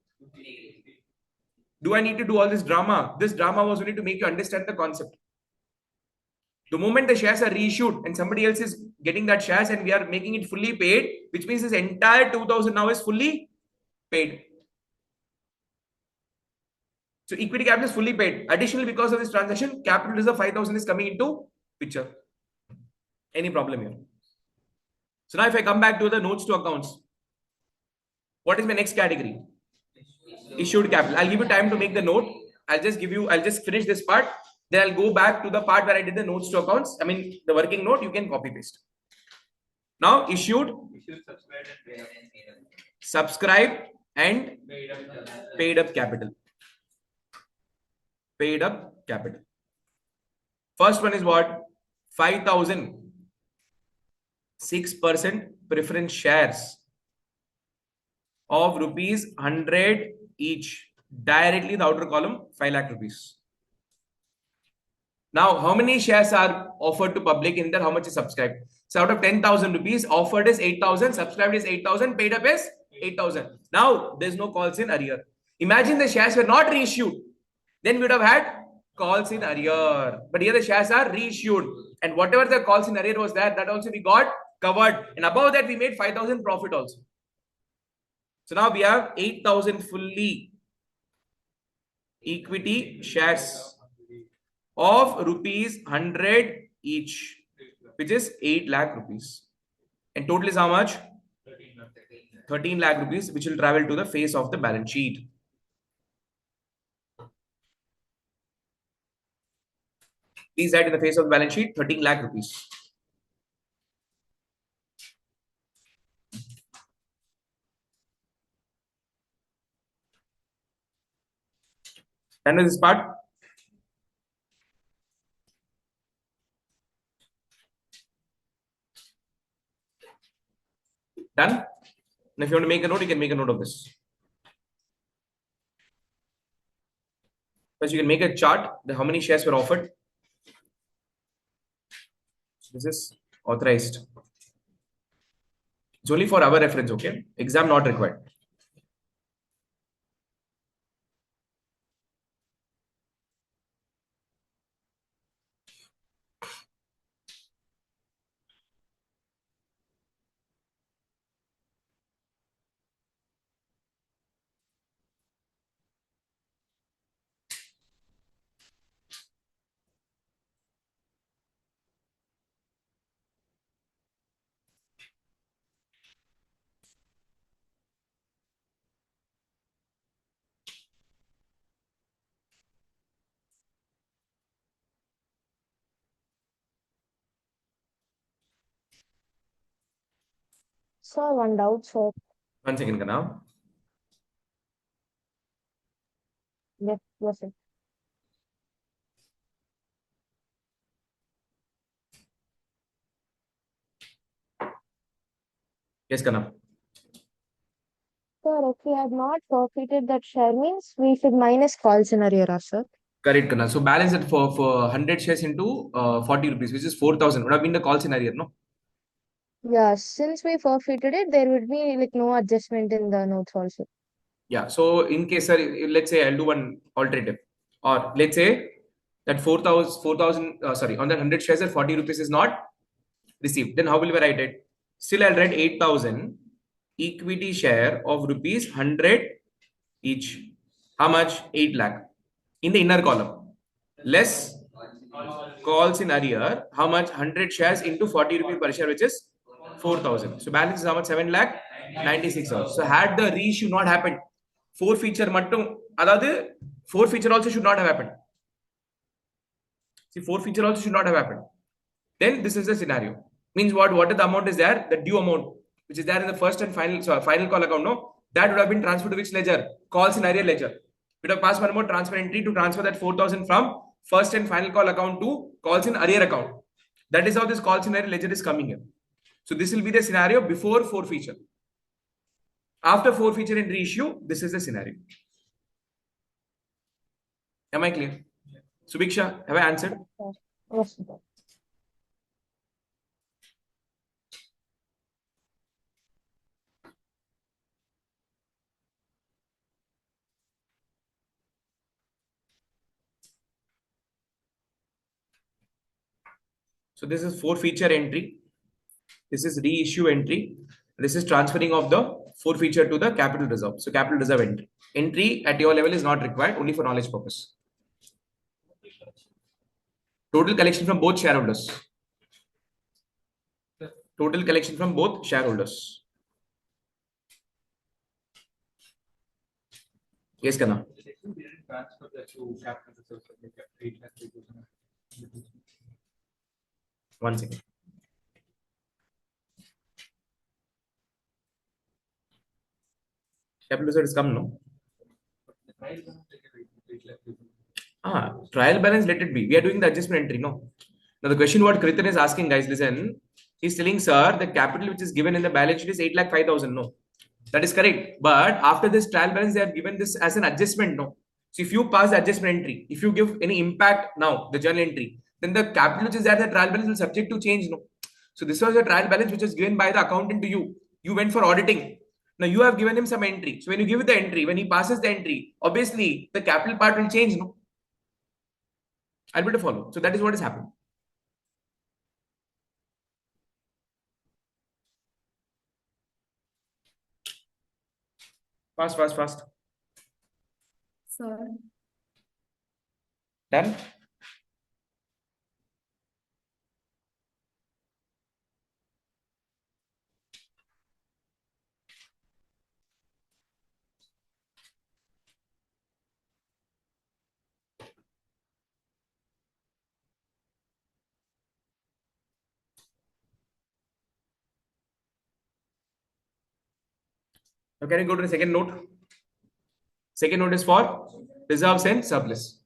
Do I need to do all this drama? This drama was only to make you understand the concept. The moment the shares are reissued and somebody else is getting that shares and we are making it fully paid, which means this entire 2,000 now is fully paid. So equity capital is fully paid. Additionally, because of this transaction, capital reserve 5,000 is coming into picture. Any problem here? So now if I come back to the notes to accounts, what is my next category? Issued capital. I'll give you time to make the note. I'll just finish this part. Then I'll go back to the part where I did the notes to accounts. I mean, the working note, you can copy paste. Now, issued, subscribed, and paid up capital. Paid up capital. First one is what? 5,000. 6% preference shares of rupees 100 each. Directly in the outer column, 5 lakh rupees. Now, how many shares are offered to public? In there, how much is subscribed? So out of 10,000 rupees, offered is 8,000, subscribed is 8,000, paid up is 8,000. Now, there's no calls in arrear. Imagine the shares were not reissued. Then we would have had calls in arrear. But here the shares are reissued. And whatever the calls in arrear was there, that also we got covered. And above that, we made 5,000 profit also. So now we have 8,000 fully equity shares of rupees 100 each, which is 8 lakh rupees. And total is how much? 13 lakh rupees, which will travel to the face of the balance sheet. Please write in the face of the balance sheet 13 lakh rupees. Done with this part? Done? And if you want to make a note, you can make a note of this. First, you can make a chart, how many shares were offered. This is authorized. It's only for our reference, okay? Exam not required. So one doubt, sir. 1 second, Kana. Yes, yes, sir. Yes, Kana. Sir, if we have not forfeited that share means we should minus calls in arrear, sir. Correct, Kana. So balance it for 100 shares into 40 rupees, which is 4,000. Would have been the calls in arrear, no? Yeah, since we forfeited it, there would be like no adjustment in the notes also. Yeah. So in case, sir, let's say I'll do one alternative, or let's say that 4,000, sorry, on that 100 shares, that 40 rupees is not received. Then how will we write it? Still, I'll write 8,000 equity share of rupees 100 each. How much? 8 lakh. In the inner column. Less calls in arrear. How much? 100 shares into 40 rupees per share, which is 4,000. So balance is how much? 7 lakh 96,000. So had the reissue not happened, forfeiture mattum, அதாவது forfeiture also should not have happened. See, forfeiture also should not have happened. Then this is the scenario. Means what? What the amount is there? The due amount, which is there in the first and final call account, no? That would have been transferred to which ledger? Calls in arrear ledger. We would have passed one more transfer entry to transfer that 4,000 from first and final call account to calls in arrear account. That is how this calls in arrear ledger is coming here. So this will be the scenario before forfeiture. After forfeiture and reissue, this is the scenario. Am I clear? Subiksha, have I answered? Yes, sir. So this is forfeiture entry. This is reissue entry. This is transferring of the forfeiture to the capital reserve. So capital reserve entry. Entry at your level is not required, only for knowledge purpose. Total collection from both shareholders. Total collection from both shareholders. Yes, Kana. One second. Capital reserve is come, no? Trial balance, let it be. We are doing the adjustment entry, no? Now the question what Kritan is asking, guys, listen. He's telling, sir, the capital which is given in the balance sheet is 8,05,000, no? That is correct. But after this trial balance, they have given this as an adjustment. No. So if you pass the adjustment entry, if you give any impact now, the journal entry, then the capital which is there, the trial balance will subject to change. No. So this was a trial balance which was given by the accountant to you. You went for auditing. Now you have given him some entry. So when you give it the entry, when he passes the entry, obviously the capital part will change. No. I'll be to follow. So that is what has happened. Fast, fast, fast. Sir, Done. Now can you go to the second note? Second note is for reserves and surplus.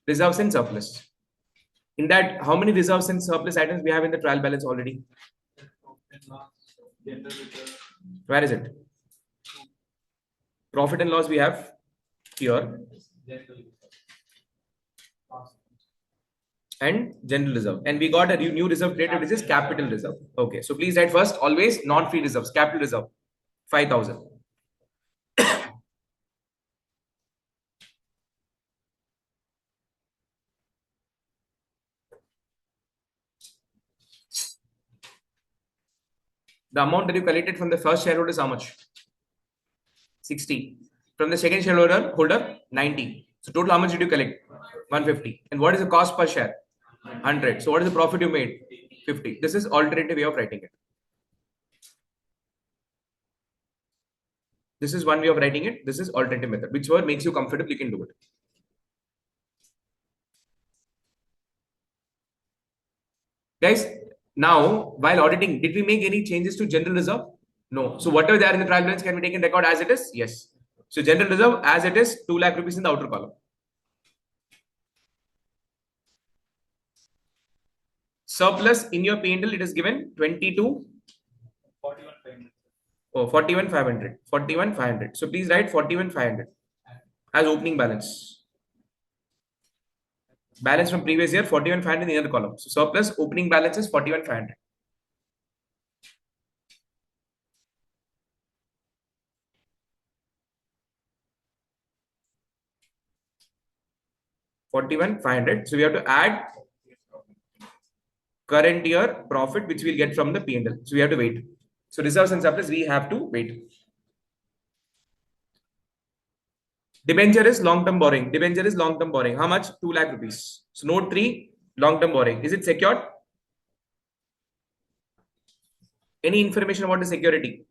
Reserves and surplus. In that, how many reserves and surplus items we have in the trial balance already? Where is it? Profit and loss we have here. And general reserve. And we got a new reserve created, which is capital reserve. Okay, so please write first always non-free reserves, capital reserve, 5,000. The amount that you collected from the first shareholder is how much? 60. From the second holder, 90. So total how much did you collect? 150. And what is the cost per share? 100. So what is the profit you made? 50. This is alternative way of writing it. This is one way of writing it. This is alternative method. Whichever makes you comfortable, you can do it. Guys, now while auditing, did we make any changes to general reserve? No. So whatever there in the trial balance can be taken record as it is? Yes. So general reserve as it is, 2 lakh rupees in the outer column. Surplus in your P&L, it is given 22. 41,500. Oh, 41,500. 41,500. So please write 41,500 as opening balance. Balance from previous year, 41,500 in the other column. So surplus opening balance is 41,500. So we have to add current year profit, which we'll get from the P&L. So we have to wait. So reserves and surplus, we have to wait. Debenture is long-term borrowing. Debenture is long-term borrowing. How much? 2 lakh rupees. So note 3, long-term borrowing. Is it secured? Any information about the security?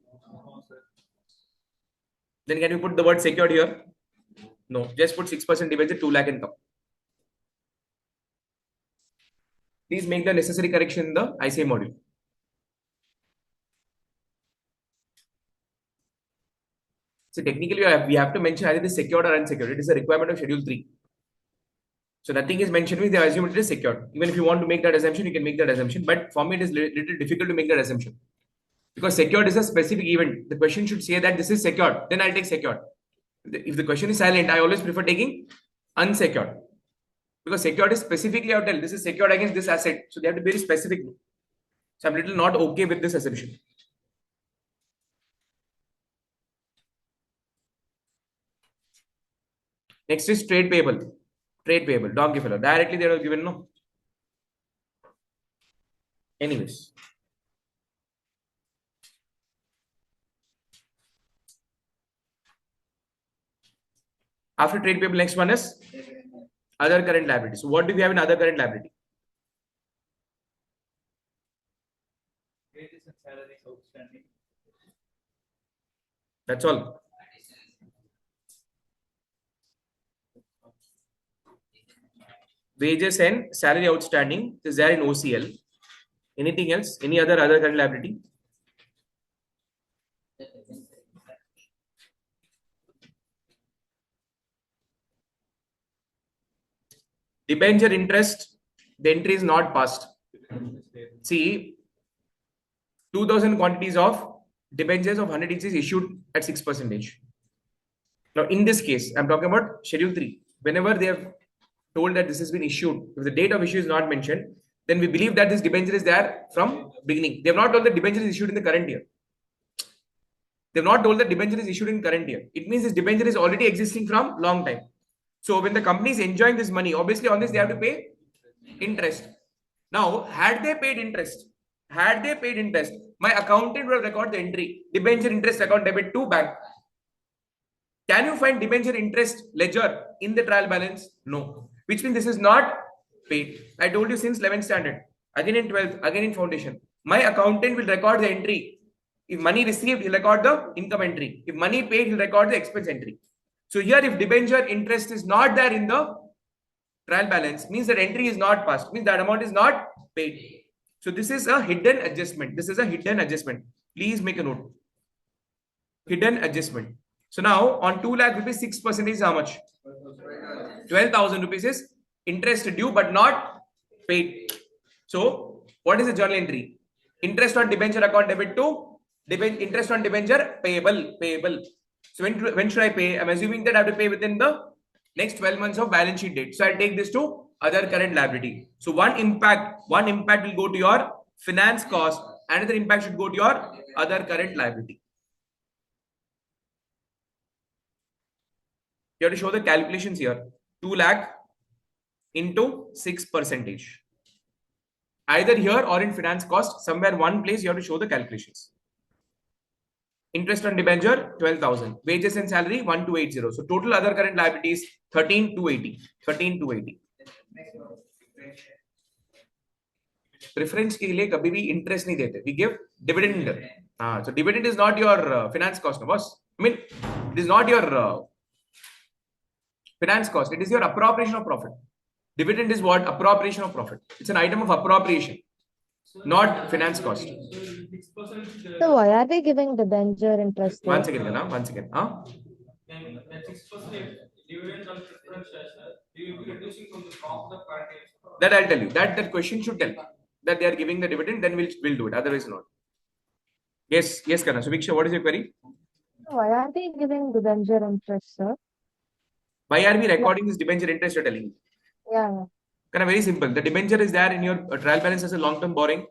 Then can you put the word secured here? No, just put 6% debenture, 2 lakh income. Please make the necessary correction in the ICAI module. So technically, we have to mention either it is secured or unsecured. It is a requirement of Schedule 3. So nothing is mentioned with the assume it is secured. Even if you want to make that assumption, you can make that assumption. But for me, it is little difficult to make that assumption. Because secured is a specific event. The question should say that this is secured. Then I'll take secured. If the question is silent, I always prefer taking unsecured. Because secured is specifically out there. This is secured against this asset. So they have to be very specific. So I'm little not okay with this assumption. Next is trade payable. Trade payable. Donkey fellow. Directly they are given no. Anyways. After trade payable, next one is other current liability. So what do we have in other current liability? Wages and salaries outstanding. That's all. Wages and salary outstanding is there in OCL. Anything else? Any other current liability? Debenture interest, the entry is not passed. See, 2,000 quantities of debentures of 100 each is issued at 6%. Now, in this case, I'm talking about Schedule 3. Whenever they have told that this has been issued, if the date of issue is not mentioned, then we believe that this debenture is there from beginning. They have not told that debenture is issued in the current year. They have not told that debenture is issued in current year. It means this debenture is already existing from long time. So when the company is enjoying this money, obviously on this they have to pay interest. Now, had they paid interest, my accountant will record the entry, debenture interest account debit to bank. Can you find debenture interest ledger in the trial balance? No. Which means this is not paid. I told you since 11th standard, again in 12th, again in foundation. My accountant will record the entry. If money received, he'll record the income entry. If money paid, he'll record the expense entry. So here, if debenture interest is not there in the trial balance, means that entry is not passed, means that amount is not paid. So this is a hidden adjustment. This is a hidden adjustment. Please make a note. Hidden adjustment. So now on 2 lakh rupees, 6% is how much? 12,000 rupees is interest due but not paid. So what is the journal entry? Interest on debenture account debit to interest on debenture payable. So when should I pay? I'm assuming that I have to pay within the next 12 months of balance sheet date. So I'll take this to other current liability. So one impact will go to your finance cost. Another impact should go to your other current liability. You have to show the calculations here. 2 lakh into 6%. Either here or in finance cost, somewhere one place you have to show the calculations. Interest on debenture 12,000. Wages and salary 1280. So total other current liabilities 13,280. 13,280. Preference के लिए कभी भी interest नहीं देते. We give dividend. So dividend is not your finance cost, no boss. I mean, it is not your finance cost. It is your appropriation of profit. Dividend is what? Appropriation of profit. It's an item of appropriation, not finance cost. So why are they giving debenture interest there? Once again. Then that 6% dividend on preference share, you will be reducing from the top of the current year. That I'll tell you. That question should tell that they are giving the dividend. Then we'll do it. Otherwise, not. Yes, Karna. So, Viksha, what is your query? Why are they giving debenture interest, sir? Why are we recording this debenture interest? You're telling me. Yeah. Karna, very simple. The debenture is there in your trial balance as a long-term borrowing.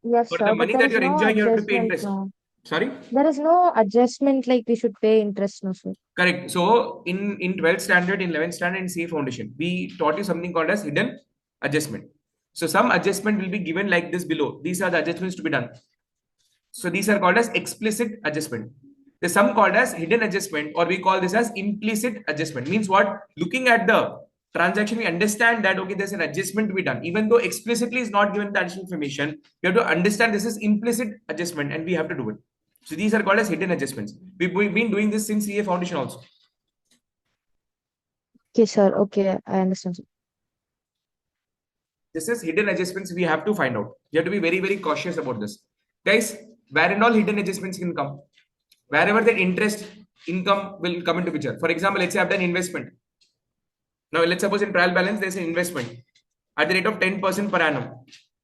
Yes, For sir. the But money there that is you're no enjoying, you have to pay adjustment, interest. no. Sorry? There is no adjustment like we should pay interest, no, sir. Correct. So in 12th standard, in 11th standard, in CA Foundation, we taught you something called as hidden adjustment. So some adjustment will be given like this below. These are the adjustments to be done. So these are called as explicit adjustment. There's some called as hidden adjustment, or we call this as implicit adjustment. Means what? Looking at the transaction, we understand that okay, there's an adjustment to be done. Even though explicitly is not given the additional information, we have to understand this is implicit adjustment and we have to do it. So these are called as hidden adjustments. We've been doing this since CA Foundation also. Okay, sir. Okay, I understand, sir. This is hidden adjustments we have to find out. You have to be very, very cautious about this. Guys, where and all hidden adjustments can come? Wherever the interest income will come into picture. For example, let's say I've done investment. Now, let's suppose in trial balance, there's an investment at the rate of 10% per annum.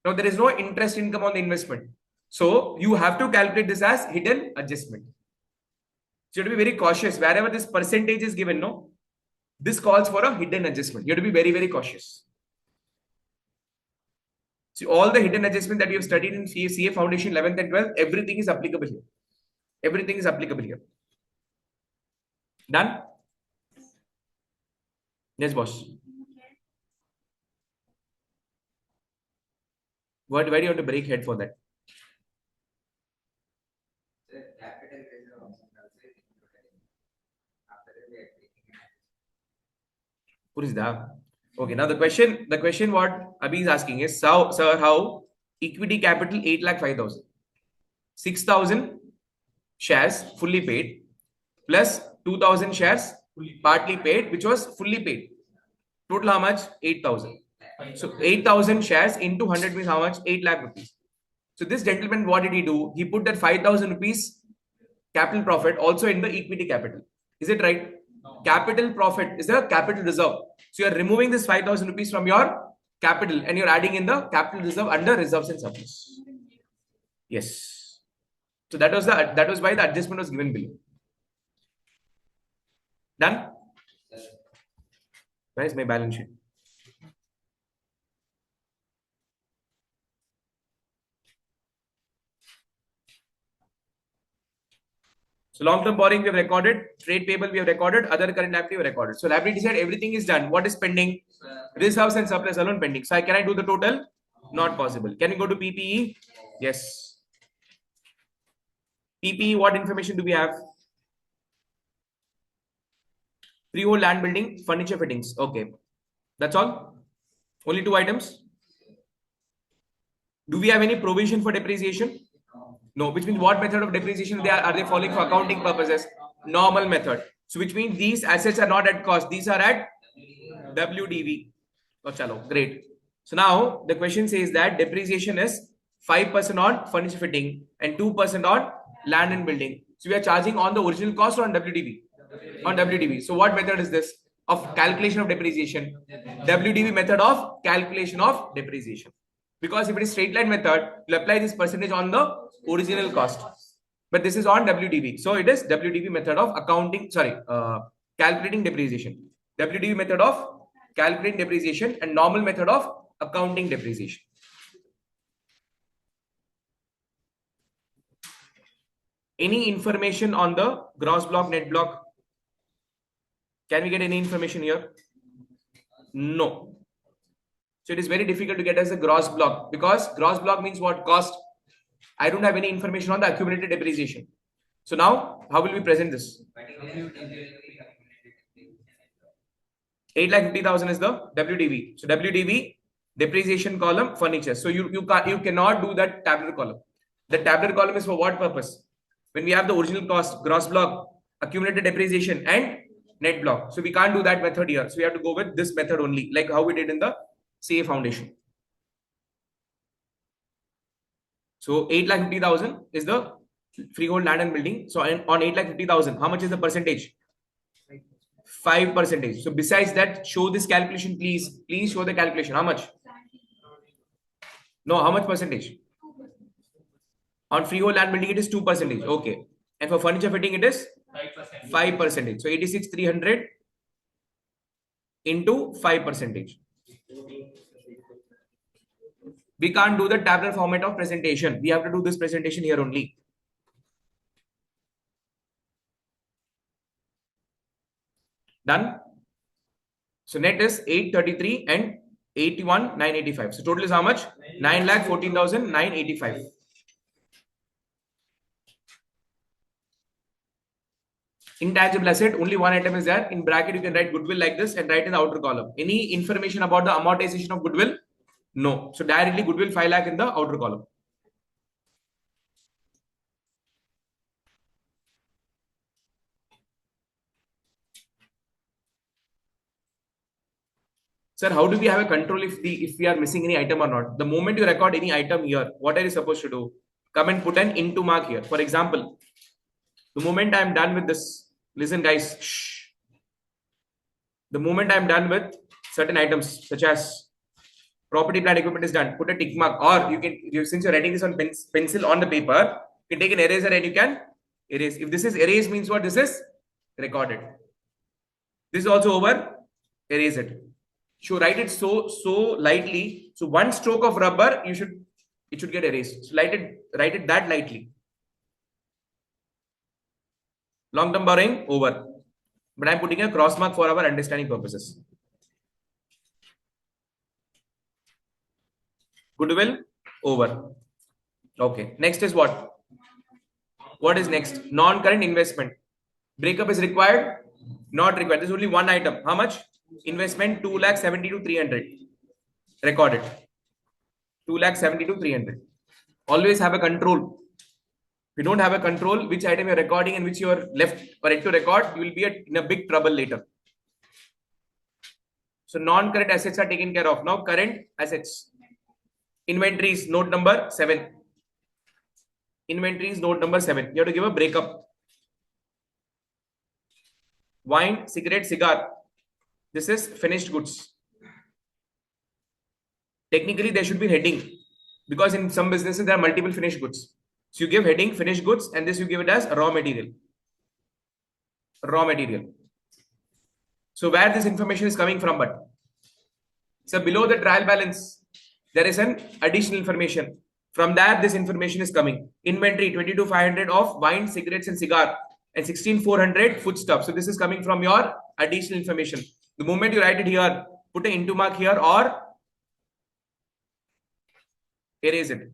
Now, there is no interest income on the investment. So, you have to calculate this as hidden adjustment. So, you have to be very cautious. Wherever this percentage is given, no, this calls for a hidden adjustment. You have to be very, very cautious. See, all the hidden adjustment that you have studied in CA Foundation 11th and 12th, everything is applicable here. Everything is applicable here. Done? Yes, boss. Why do you have to break head for that? What is that? Okay, now the question what Abhi is asking is, sir, how equity capital 8,05,000, 6,000 shares fully paid plus 2,000 shares partly paid, which was fully paid. Total how much? 8,000. So 8,000 shares into 100 means how much? 8 lakh rupees. So this gentleman, what did he do? He put that 5,000 rupees capital profit also in the equity capital. Is it right? Capital profit is a capital reserve. So you are removing this 5,000 rupees from your capital and you're adding in the capital reserve under reserves and surplus. Yes. So that was why the adjustment was given below. Done? Where is my balance sheet? So long-term borrowing we have recorded, trade payable we have recorded, other current liability we have recorded. So liability side everything is done. What is pending? Reserves and surplus alone pending. So can I do the total? Not possible. Can we go to PPE? Yes. PPE, what information do we have? Freehold land building, furniture fittings. Okay. That's all? Only 2 items? Do we have any provision for depreciation? No, which means what method of depreciation are they following for accounting purposes? Normal method. So which means these assets are not at cost. These are at WDV. Oh, chalo, great. So now the question says that depreciation is 5% on furniture fitting and 2% on land and building. So we are charging on the original cost or on WDV? On WDV. So what method is this of calculation of depreciation? WDV method of calculation of depreciation. Because if it is straight line method, you'll apply this percentage on the original cost. But this is on WDV. So it is WDV method of accounting, calculating depreciation. WDV method of calculating depreciation and normal method of accounting depreciation. Any information on the gross block, net block? Can we get any information here? No. So it is very difficult to get as a gross block because gross block means what? Cost. I don't have any information on the accumulated depreciation. So now, how will we present this? 8,50,000 is the WDV. So WDV depreciation column furniture. So you cannot do that tabular column. The tabular column is for what purpose? When we have the original cost, gross block, accumulated depreciation, and net block. So we can't do that method here. So we have to go with this method only, like how we did in the CA foundation. So 8,50,000 is the freehold land and building. So on 8,50,000, how much is the percentage? 5%. So besides that, show this calculation, please. Please show the calculation. How much? No, how much percentage? On freehold land building, it is 2%. Okay. And for furniture fitting, it is 5%. So 86,300 into 5%. We can't do the tabular format of presentation. We have to do this presentation here only. Done? So net is 833 and 81,985. So total is how much? 9,14,985. Intangible asset, only one item is there. In bracket, you can write goodwill like this and write in the outer column. Any information about the amortization of goodwill? No. So directly goodwill 5 lakh in the outer column. Sir, how do we have a control if we are missing any item or not? The moment you record any item here, what are you supposed to do? Come and put an into mark here. For example, the moment I am done with this, listen guys, shh. The moment I am done with certain items such as property, plant, equipment is done, put a tick mark, or you can, since you're writing this on pencil on the paper, you can take an eraser and you can erase. If this is erase means what? This is recorded. This is also over, erase it. So write it so lightly. So one stroke of rubber, it should get erased. So write it that lightly. Long-term borrowing over. But I'm putting a cross mark for our understanding purposes. Goodwill over. Okay. Next is what? What is next? Non-current investment. Breakup is required? Not required. There's only one item. How much? Investment 2,72,300. Recorded. 2,72,300. Always have a control. If you don't have a control, which item you're recording and which you're left or yet to record, you will be in a big trouble later. So non-current assets are taken care of. Now current assets. Inventories, note number 7. Inventories, note number 7. You have to give a breakup. Wine, cigarette, cigar. This is finished goods. Technically, there should be heading because in some businesses there are multiple finished goods. So you give heading finished goods, and this you give it as raw material. Raw material. So where this information is coming from, but so below the trial balance, there is an additional information. From that, this information is coming. Inventory 22,500 of wine, cigarettes, and cigar, and 16,400 foodstuff. So this is coming from your additional information. The moment you write it here, put an into mark here or erase it.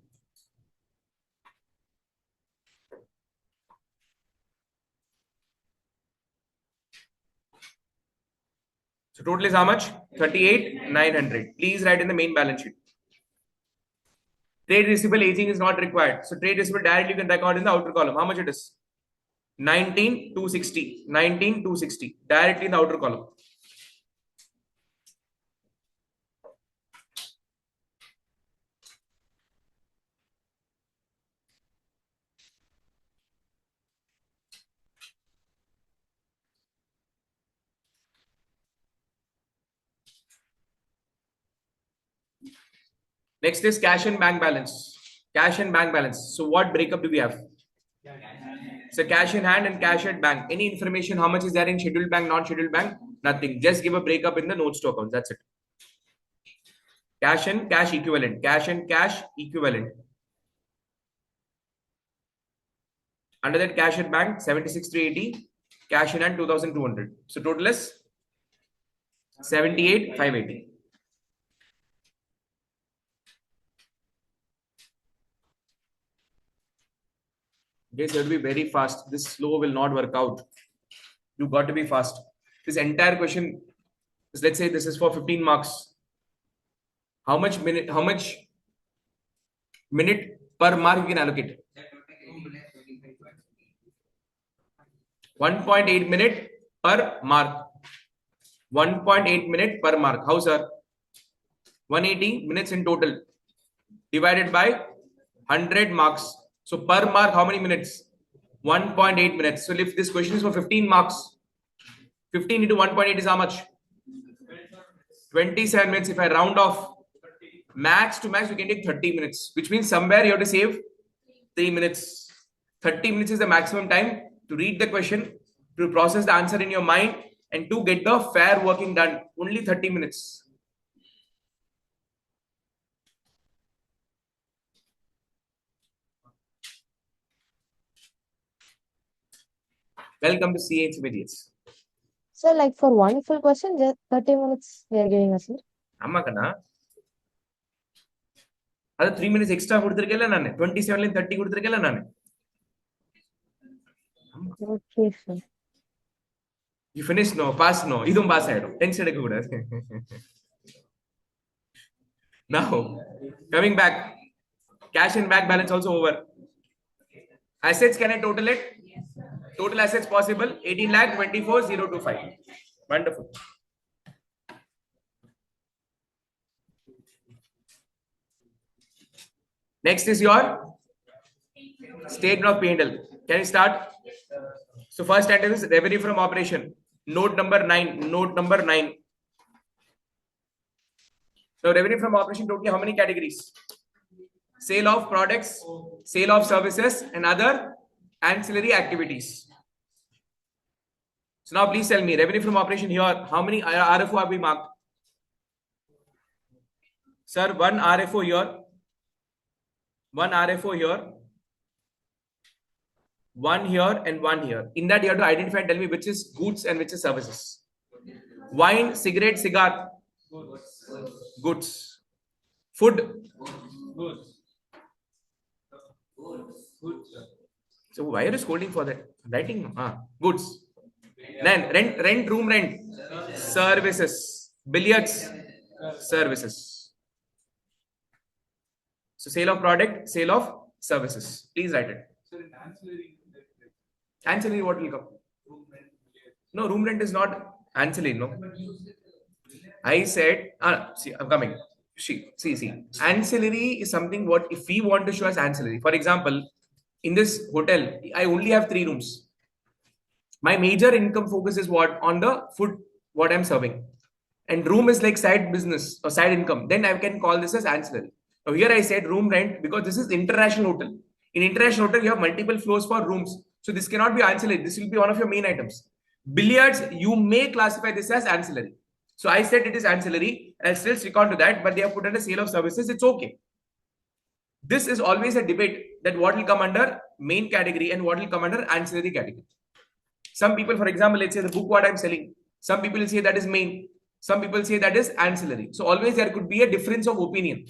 So total is how much? 38,900. Please write in the main balance sheet. Trade receivable aging is not required. So trade receivable directly you can record in the outer column. How much it is? 19,260. 19,260. Directly in the outer column. Next is cash and bank balance. Cash and bank balance. So what breakup do we have? So cash in hand and cash at bank. Any information, how much is there in scheduled bank, non-scheduled bank? Nothing. Just give a breakup in the notes to accounts. That's it. Cash and cash equivalent. Cash and cash equivalent. Under that cash at bank, 76,380. Cash in hand, 2,200. So total is 78,580. Guys, you have to be very fast. This slow will not work out. You got to be fast. This entire question is, let's say this is for 15 marks. How much minute per mark you can allocate? 1.8 minute per mark. 1.8 minute per mark. How, sir? 180 minutes in total divided by 100 marks. So per mark, how many minutes? 1.8 minutes. So if this question is for 15 marks, 15 into 1.8 is how much? 27 minutes. If I round off max to max, we can take 30 minutes, which means somewhere you have to save 3 minutes. 30 minutes is the maximum time to read the question, to process the answer in your mind, and to get the fair working done. Only 30 minutes. Welcome to CA Intermediates. So, like for one full question, just 30 minutes they are giving us, sir. Ammakana. That's 3 minutes extra கொடுத்திருக்கேன்ல நான் 27 ல 30 கொடுத்திருக்கேன்ல நான். Okay, sir. You finish no, pass no. இதுவும் pass ஆயிடும். Tension எடுக்க கூடாது. Now, coming back. Cash and bank balance also over. Assets, can I total it? Total assets possible 18,24,025. Wonderful. Next is your statement of P&L. Can you start? So first item is revenue from operation. Note number 9. Note number 9. So revenue from operation totally how many categories? Sale of products, sale of services, and other ancillary activities. So now please tell me, revenue from operation here, how many RFO have we marked? Sir, one RFO here, one RFO here, one here, and one here. In that, you have to identify and tell me which is goods and which is services. Wine, cigarette, cigar. Goods. Food. Goods. So why are you scolding for that? Writing. Goods. Then rent, room rent. Services. Billiards. Services. So sale of product, sale of services. Please write it. Ancillary, what will come? No, room rent is not ancillary, no. I said, see, I'm coming. See. Ancillary is something what if we want to show as ancillary. For example, in this hotel, I only have 3 rooms. My major income focus is what? On the food, what I'm serving. And room is like side business or side income. Then I can call this as ancillary. Now here I said room rent because this is international hotel. In international hotel, you have multiple floors for rooms. So this cannot be ancillary. This will be one of your main items. Billiards, you may classify this as ancillary. So I said it is ancillary. I'll still stick on to that, but they have put under sale of services. It's okay. This is always a debate that what will come under main category and what will come under ancillary category. Some people, for example, let's say the book what I'm selling, some people will say that is main, some people say that is ancillary. So always there could be a difference of opinion.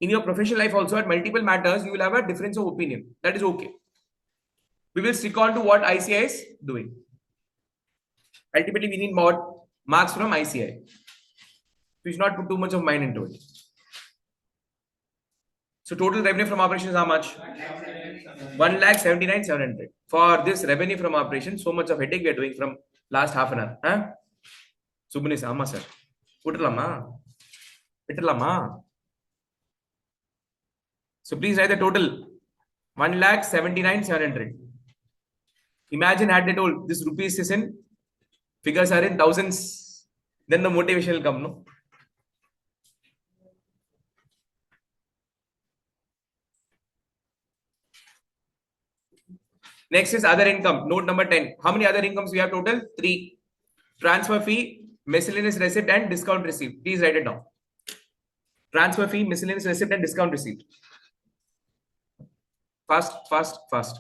In your professional life also, at multiple matters, you will have a difference of opinion. That is okay. We will stick on to what ICAI is doing. Ultimately, we need more marks from ICAI. We should not put too much of mind into it. So total revenue from operations is how much? 1,79,700. For this revenue from operations, so much of headache we are doing from last half an hour. Huh? Subhanis, Amma sir. Puttalama. Pittalama. So please write the total. 1,79,700. Imagine had they told this rupees is in figures are in thousands, then the motivation will come, no? Next is other income. Note number 10. How many other incomes we have total? 3. Transfer fee, miscellaneous receipt, and discount received. Please write it down. Transfer fee, miscellaneous receipt, and discount received. Fast, fast, fast.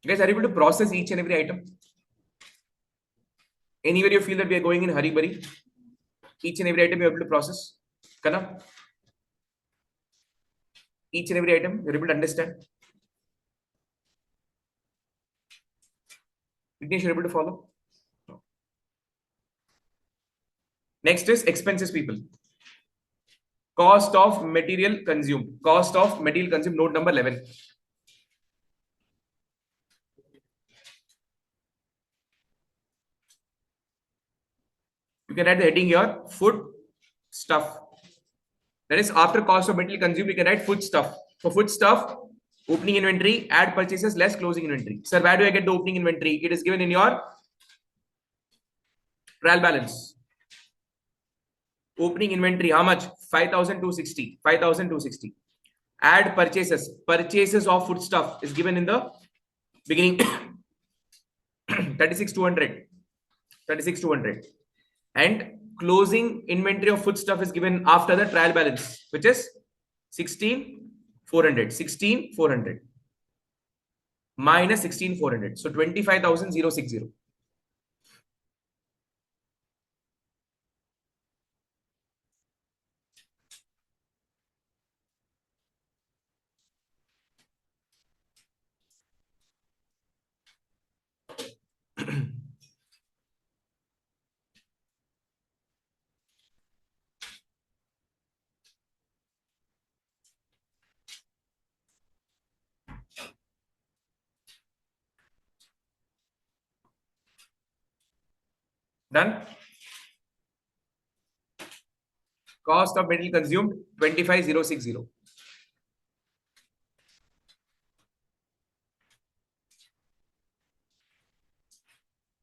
You guys are able to process each and every item? Anywhere you feel that we are going in hurry burry? Each and every item you are able to process? Kana? Each and every item you're able to understand? Vignesh, you're able to follow? No. Next is expenses, people. Cost of material consumed. Cost of material consumed, note number 11. You can write the heading here, food stuff. That is after cost of material consumed, you can write food stuff. For food stuff, opening inventory, add purchases less closing inventory. Sir, where do I get the opening inventory? It is given in your trial balance. Opening inventory, how much? 5,260. 5,260. Add purchases. Purchases of food stuff is given in the beginning. 36,200. 36,200. And closing inventory of food stuff is given after the trial balance, which is 16,400. 16,400 minus 16,400. So 25,060. Done. Cost of material consumed 25,060.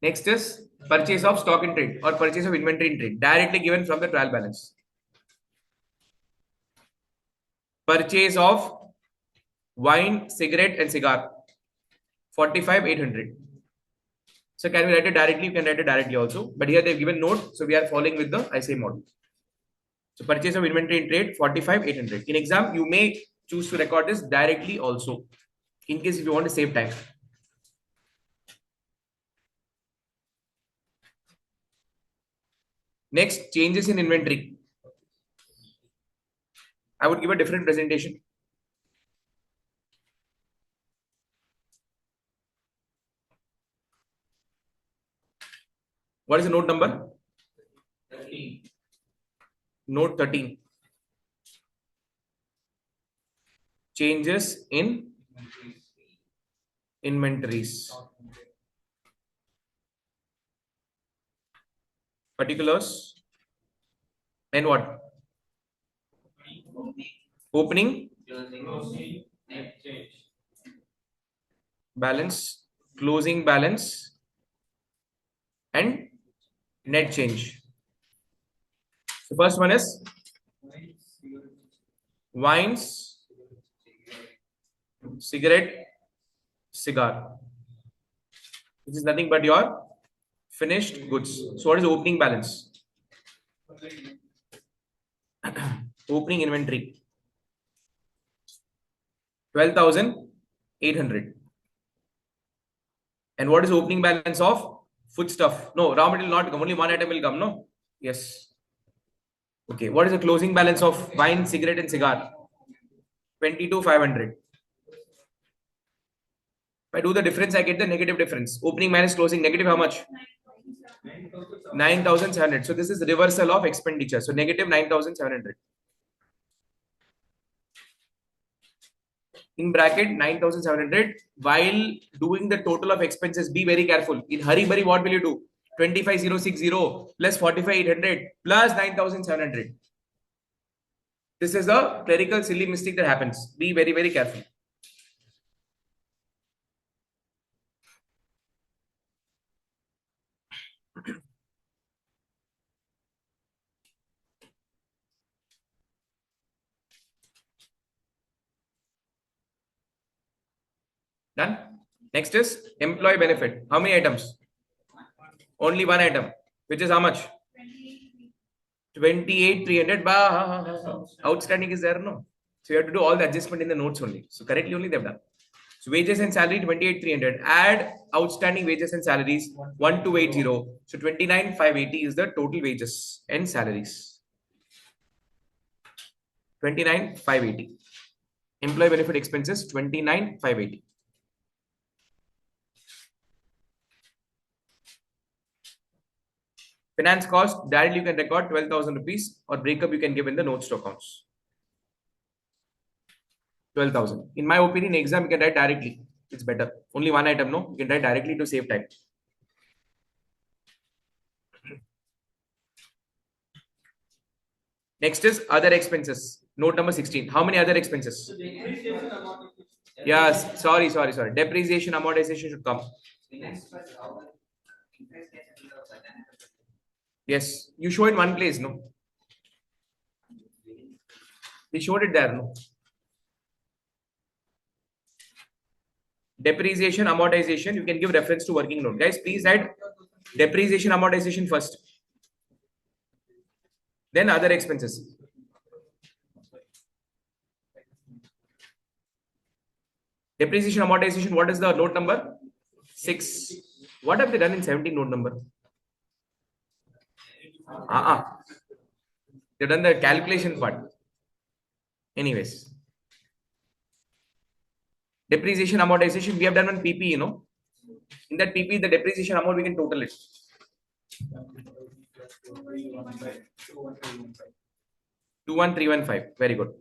Next is purchase of stock in trade or purchase of inventory in trade, directly given from the trial balance. Purchase of wine, cigarette, and cigar 45,800. So can we write it directly? You can write it directly also, but here they've given note, so we are following with the ICAI model. So purchase of inventory in trade 45,800. In exam, you may choose to record this directly also, in case if you want to save time. Next, changes in inventory. I would give a different presentation. What is the note number? 13. Note 13. Changes in inventories. Particulars. And what? Opening. Balance. Closing balance. And net change. The first one is wines, cigarette, cigar. This is nothing but your finished goods. So what is the opening balance? Opening inventory 12,800. And what is the opening balance of foodstuff? No, raw material not come. Only one item will come. No. Yes. Okay. What is the closing balance of wine, cigarette, and cigar? 22,500. If I do the difference, I get the negative difference. Opening minus closing, negative how much? 9,700. So this is reversal of expenditure. So negative 9,700. In bracket 9,700. While doing the total of expenses, be very careful. In hurry burry, what will you do? 25,060 plus 45,800 plus 9,700. This is a clerical silly mistake that happens. Be very, very careful. Done. Next is employee benefit. How many items? Only one item, which is how much? 28,300. Outstanding is there, no? So you have to do all the adjustment in the notes only. So correctly only they've done. So wages and salary 28,300. Add outstanding wages and salaries 1280. So 29,580 is the total wages and salaries. 29,580. Employee benefit expenses 29,580. Finance cost, directly you can record 12,000 rupees, or breakup you can give in the notes to accounts. 12,000. In my opinion, exam you can write directly. It's better. Only one item, no? You can write directly to save time. Next is other expenses. Note number 16. How many other expenses? Yes. Sorry. Depreciation, amortization should come. Yes. You show in one place, no? We showed it there, no? Depreciation, amortization, you can give reference to working note. Guys, please write depreciation, amortization first. Then other expenses. Depreciation, amortization, what is the note number? 6. What have they done in 17 note number? They've done the calculation part. Anyways. Depreciation, amortization, we have done one PP, you know. In that PP, the depreciation amount, we can total it. 21,315. Very good.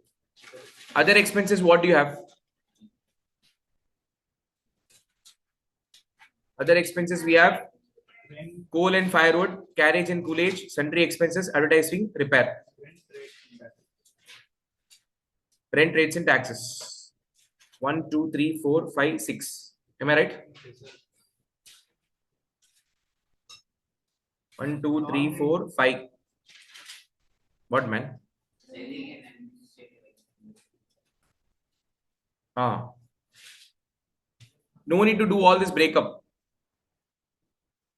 Other expenses, what do you have? Other expenses, we have coal and firewood, carriage and coolage, sundry expenses, advertising, repair. Rent, rates, and taxes. 1, 2, 3, 4, 5, 6. Am I right? 1, 2, 3, 4, 5. What, man? No need to do all this breakup.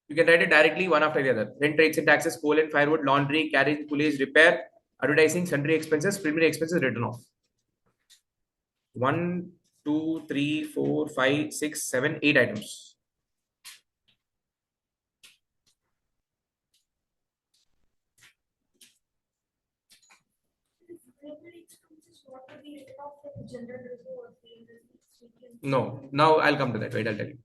You can write it directly one after the other. Rent, rates, and taxes, coal and firewood, laundry, carriage, coolage, repair, advertising, sundry expenses, preliminary expenses written off. 1, 2, 3, 4, 5, 6, 7, 8 items. No, now I'll come to that. Wait, I'll tell you.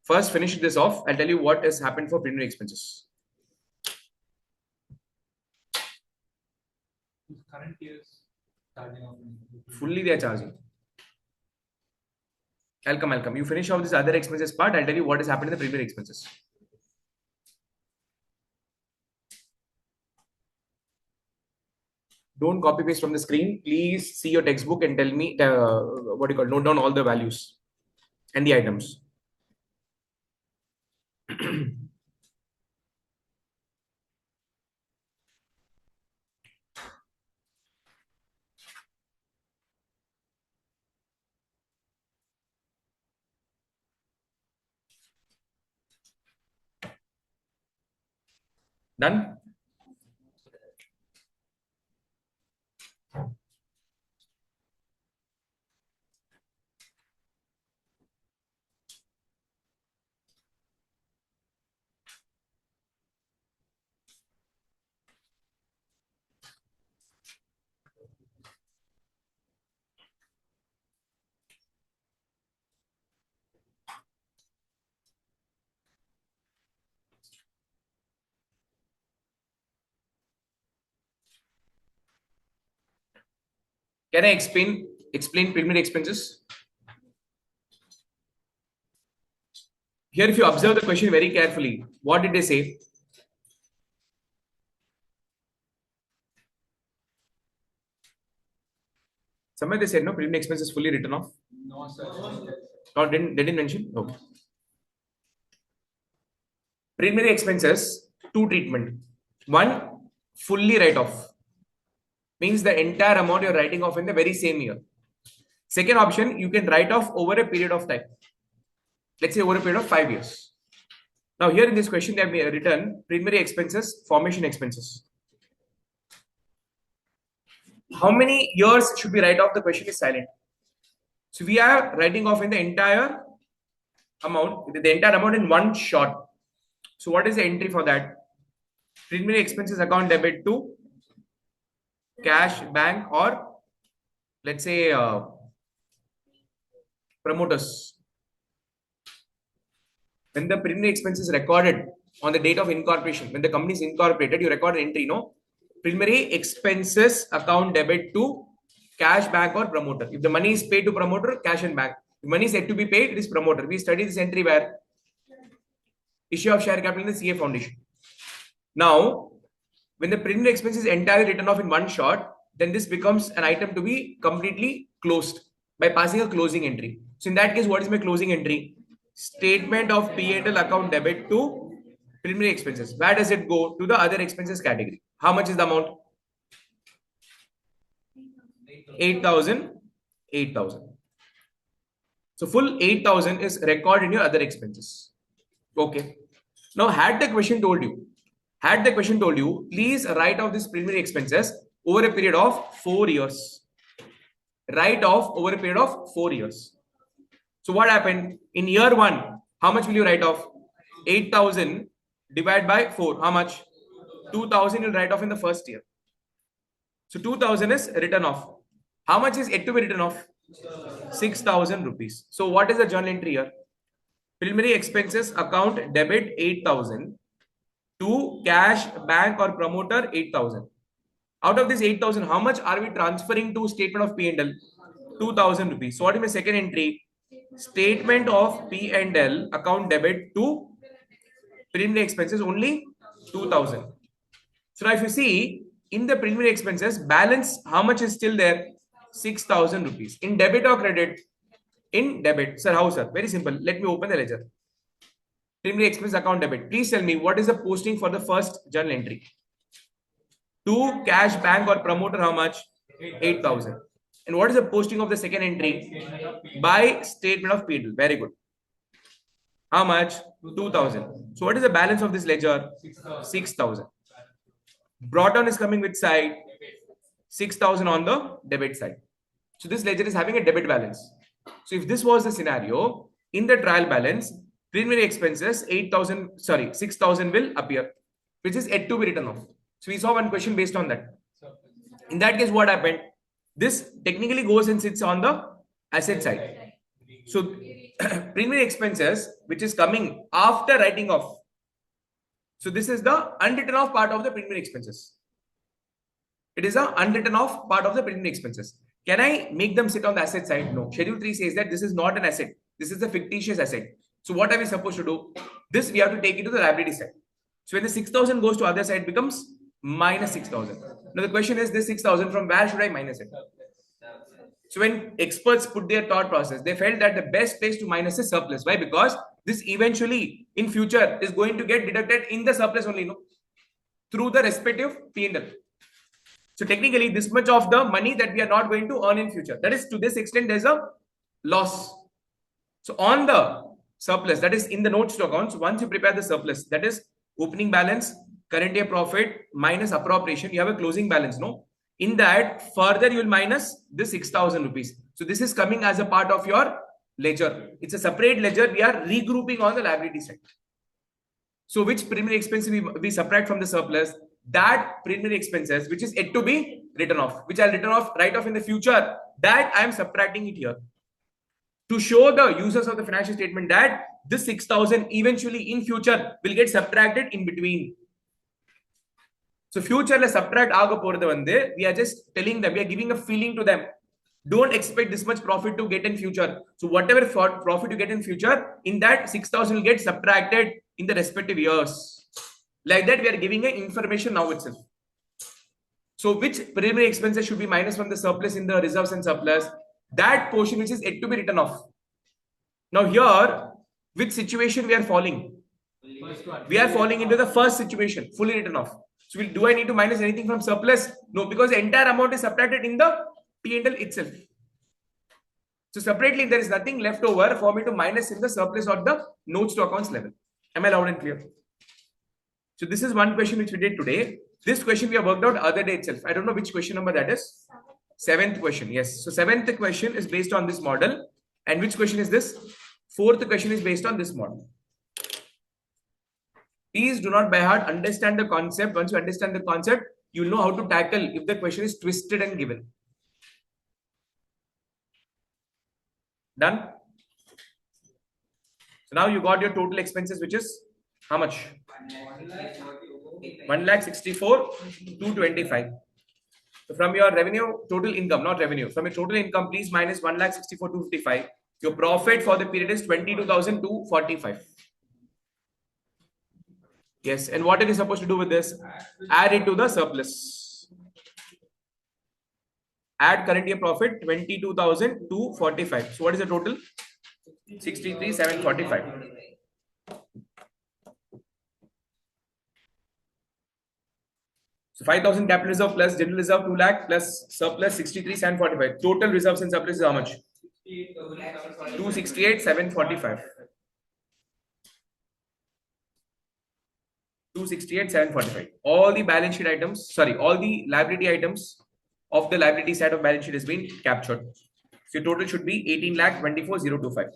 First, finish this off. I'll tell you what has happened for preliminary expenses. Current year's charging of Fully they are charging. I'll come. You finish off this other expenses part. I'll tell you what has happened in the preliminary expenses. Don't copy paste from the screen. Please see your textbook and tell me note down all the values and the items. Done? Can I explain preliminary expenses? Here, if you observe the question very carefully, what did they say? Somewhere they said no, preliminary expenses fully written off. No, sir. Or they didn't mention? Okay. Preliminary expenses, two treatment. One, fully write off. Means the entire amount you're writing off in the very same year. Second option, you can write off over a period of time. Let's say over a period of 5 years. Now here in this question, they have written preliminary expenses, formation expenses. How many years should we write off? The question is silent. So we are writing off in the entire amount in one shot. So what is the entry for that? Preliminary expenses account debit to cash, bank, or let's say promoters. When the preliminary expense is recorded on the date of incorporation, when the company is incorporated, you record an entry, no? Preliminary expenses account debit to cash, bank, or promoter. If the money is paid to promoter, cash and bank. If money is yet to be paid, it is promoter. We study this entry where? Issue of share capital in the CA Foundation. Now, when the preliminary expense is entirely written off in one shot, then this becomes an item to be completely closed by passing a closing entry. So in that case, what is my closing entry? Statement of P&L account debit to preliminary expenses. Where does it go? To the other expenses category. How much is the amount? 8,000. 8,000. So full 8,000 is recorded in your other expenses. Okay. Now, had the question told you, please write off this preliminary expenses over a period of 4 years. Write off over a period of 4 years. So what happened? In year 1, how much will you write off? 8,000 divided by 4. How much? 2,000 you'll write off in the first year. So 2,000 is written off. How much is yet to be written off? 6,000 rupees. So what is the journal entry here? Preliminary expenses account debit 8,000 to cash, bank, or promoter 8,000. Out of this 8,000, how much are we transferring to statement of P&L? 2,000 rupees. So what is my second entry? Statement of P&L account debit to preliminary expenses only 2,000. So now if you see in the preliminary expenses balance, how much is still there? 6,000 rupees. In debit or credit? In debit. Sir, how, sir? Very simple. Let me open the ledger. Preliminary expense account debit. Please tell me what is the posting for the first journal entry? To cash, bank, or promoter, how much? 8,000. And what is the posting of the second entry? By statement of P&L. Very good. How much? 2,000. So what is the balance of this ledger? 6,000. Brought down is coming which side? 6,000 on the debit side. So this ledger is having a debit balance. So if this was the scenario, in the trial balance, preliminary expenses 6,000 will appear, which is yet to be written off. So we saw one question based on that. In that case, what happened? This technically goes and sits on the asset side. So preliminary expenses, which is coming after writing off. So this is the unwritten off part of the preliminary expenses. It is a unwritten off part of the preliminary expenses. Can I make them sit on the asset side? No. Schedule 3 says that this is not an asset. This is a fictitious asset. So what are we supposed to do? This we have to take it to the liability side. So when the 6,000 goes to other side, becomes minus 6,000. Now the question is, this 6,000, from where should I minus it? So when experts put their thought process, they felt that the best place to minus is surplus. Why? Because this eventually in future is going to get deducted in the surplus only, no? Through the respective P&L. So technically this much of the money that we are not going to earn in future, that is, to this extent there's a loss. So on the surplus, that is in the notes to accounts, once you prepare the surplus, that is opening balance, current year profit minus appropriation, you have a closing balance, no? In that, further you will minus this 6,000 rupees. So this is coming as a part of your ledger. It's a separate ledger. We are regrouping on the liability side. So which preliminary expenses we subtract from the surplus? That preliminary expenses which is yet to be written off, which I'll write off in the future, that I am subtracting it here to show the users of the financial statement that this 6,000 eventually in future will get subtracted in between. So future subtract we are just telling them, we are giving a feeling to them. Don't expect this much profit to get in future. So whatever profit you get in future, in that 6,000 will get subtracted in the respective years. Like that, we are giving an information now itself. So which preliminary expenses should be minus from the surplus in the reserves and surplus? That portion which is yet to be written off. Now here, which situation we are falling? We are falling into the first situation, fully written off. So do I need to minus anything from surplus? No, because the entire amount is subtracted in the P&L itself. So separately, there is nothing left over for me to minus in the surplus or the notes to accounts level. Am I loud and clear? So this is one question which we did today. This question we have worked out other day itself. I don't know which question number that is. Seventh question. Yes. So seventh question is based on this model. And which question is this? Fourth question is based on this model. Please do not by heart understand the concept. Once you understand the concept, you will know how to tackle if the question is twisted and given. Done? So now you got your total expenses, which is how much? 1,64,225. So from your revenue, total income, not revenue. From your total income, please minus 1,64,255. Your profit for the period is 22,245. Yes, and what are you supposed to do with this? Add it to the surplus. Add current year profit 22,245. So what is the total? 63,745. So 5,000 capital reserve plus general reserve 2 lakh plus surplus 63,745. Total reserves and surplus is how much? 268,745. 268,745. All the balance sheet items, all the liability items of the liability side of balance sheet has been captured. So your total should be 18,24,025.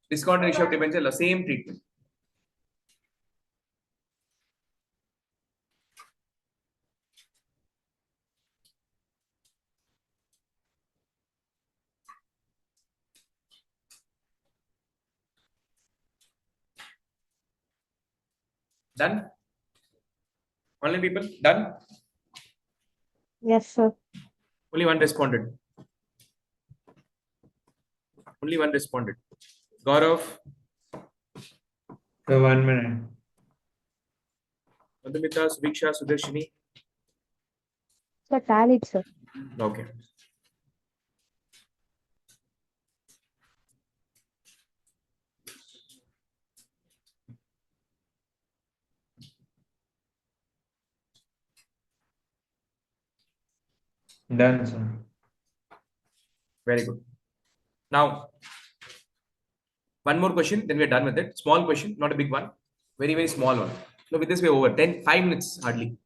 Discount ratio of debenture, same treatment. Done? Online people, done? Yes, sir. Only one responded. Only one responded. Gaurav. So 1 minute. Madhumita, Subiksha, Sudarshini. So tallied, sir. Okay. Done, sir. Very good. Now, one more question, then we're done with it. Small question, not a big one. Very, very small one. So with this, we're over 5 minutes hardly.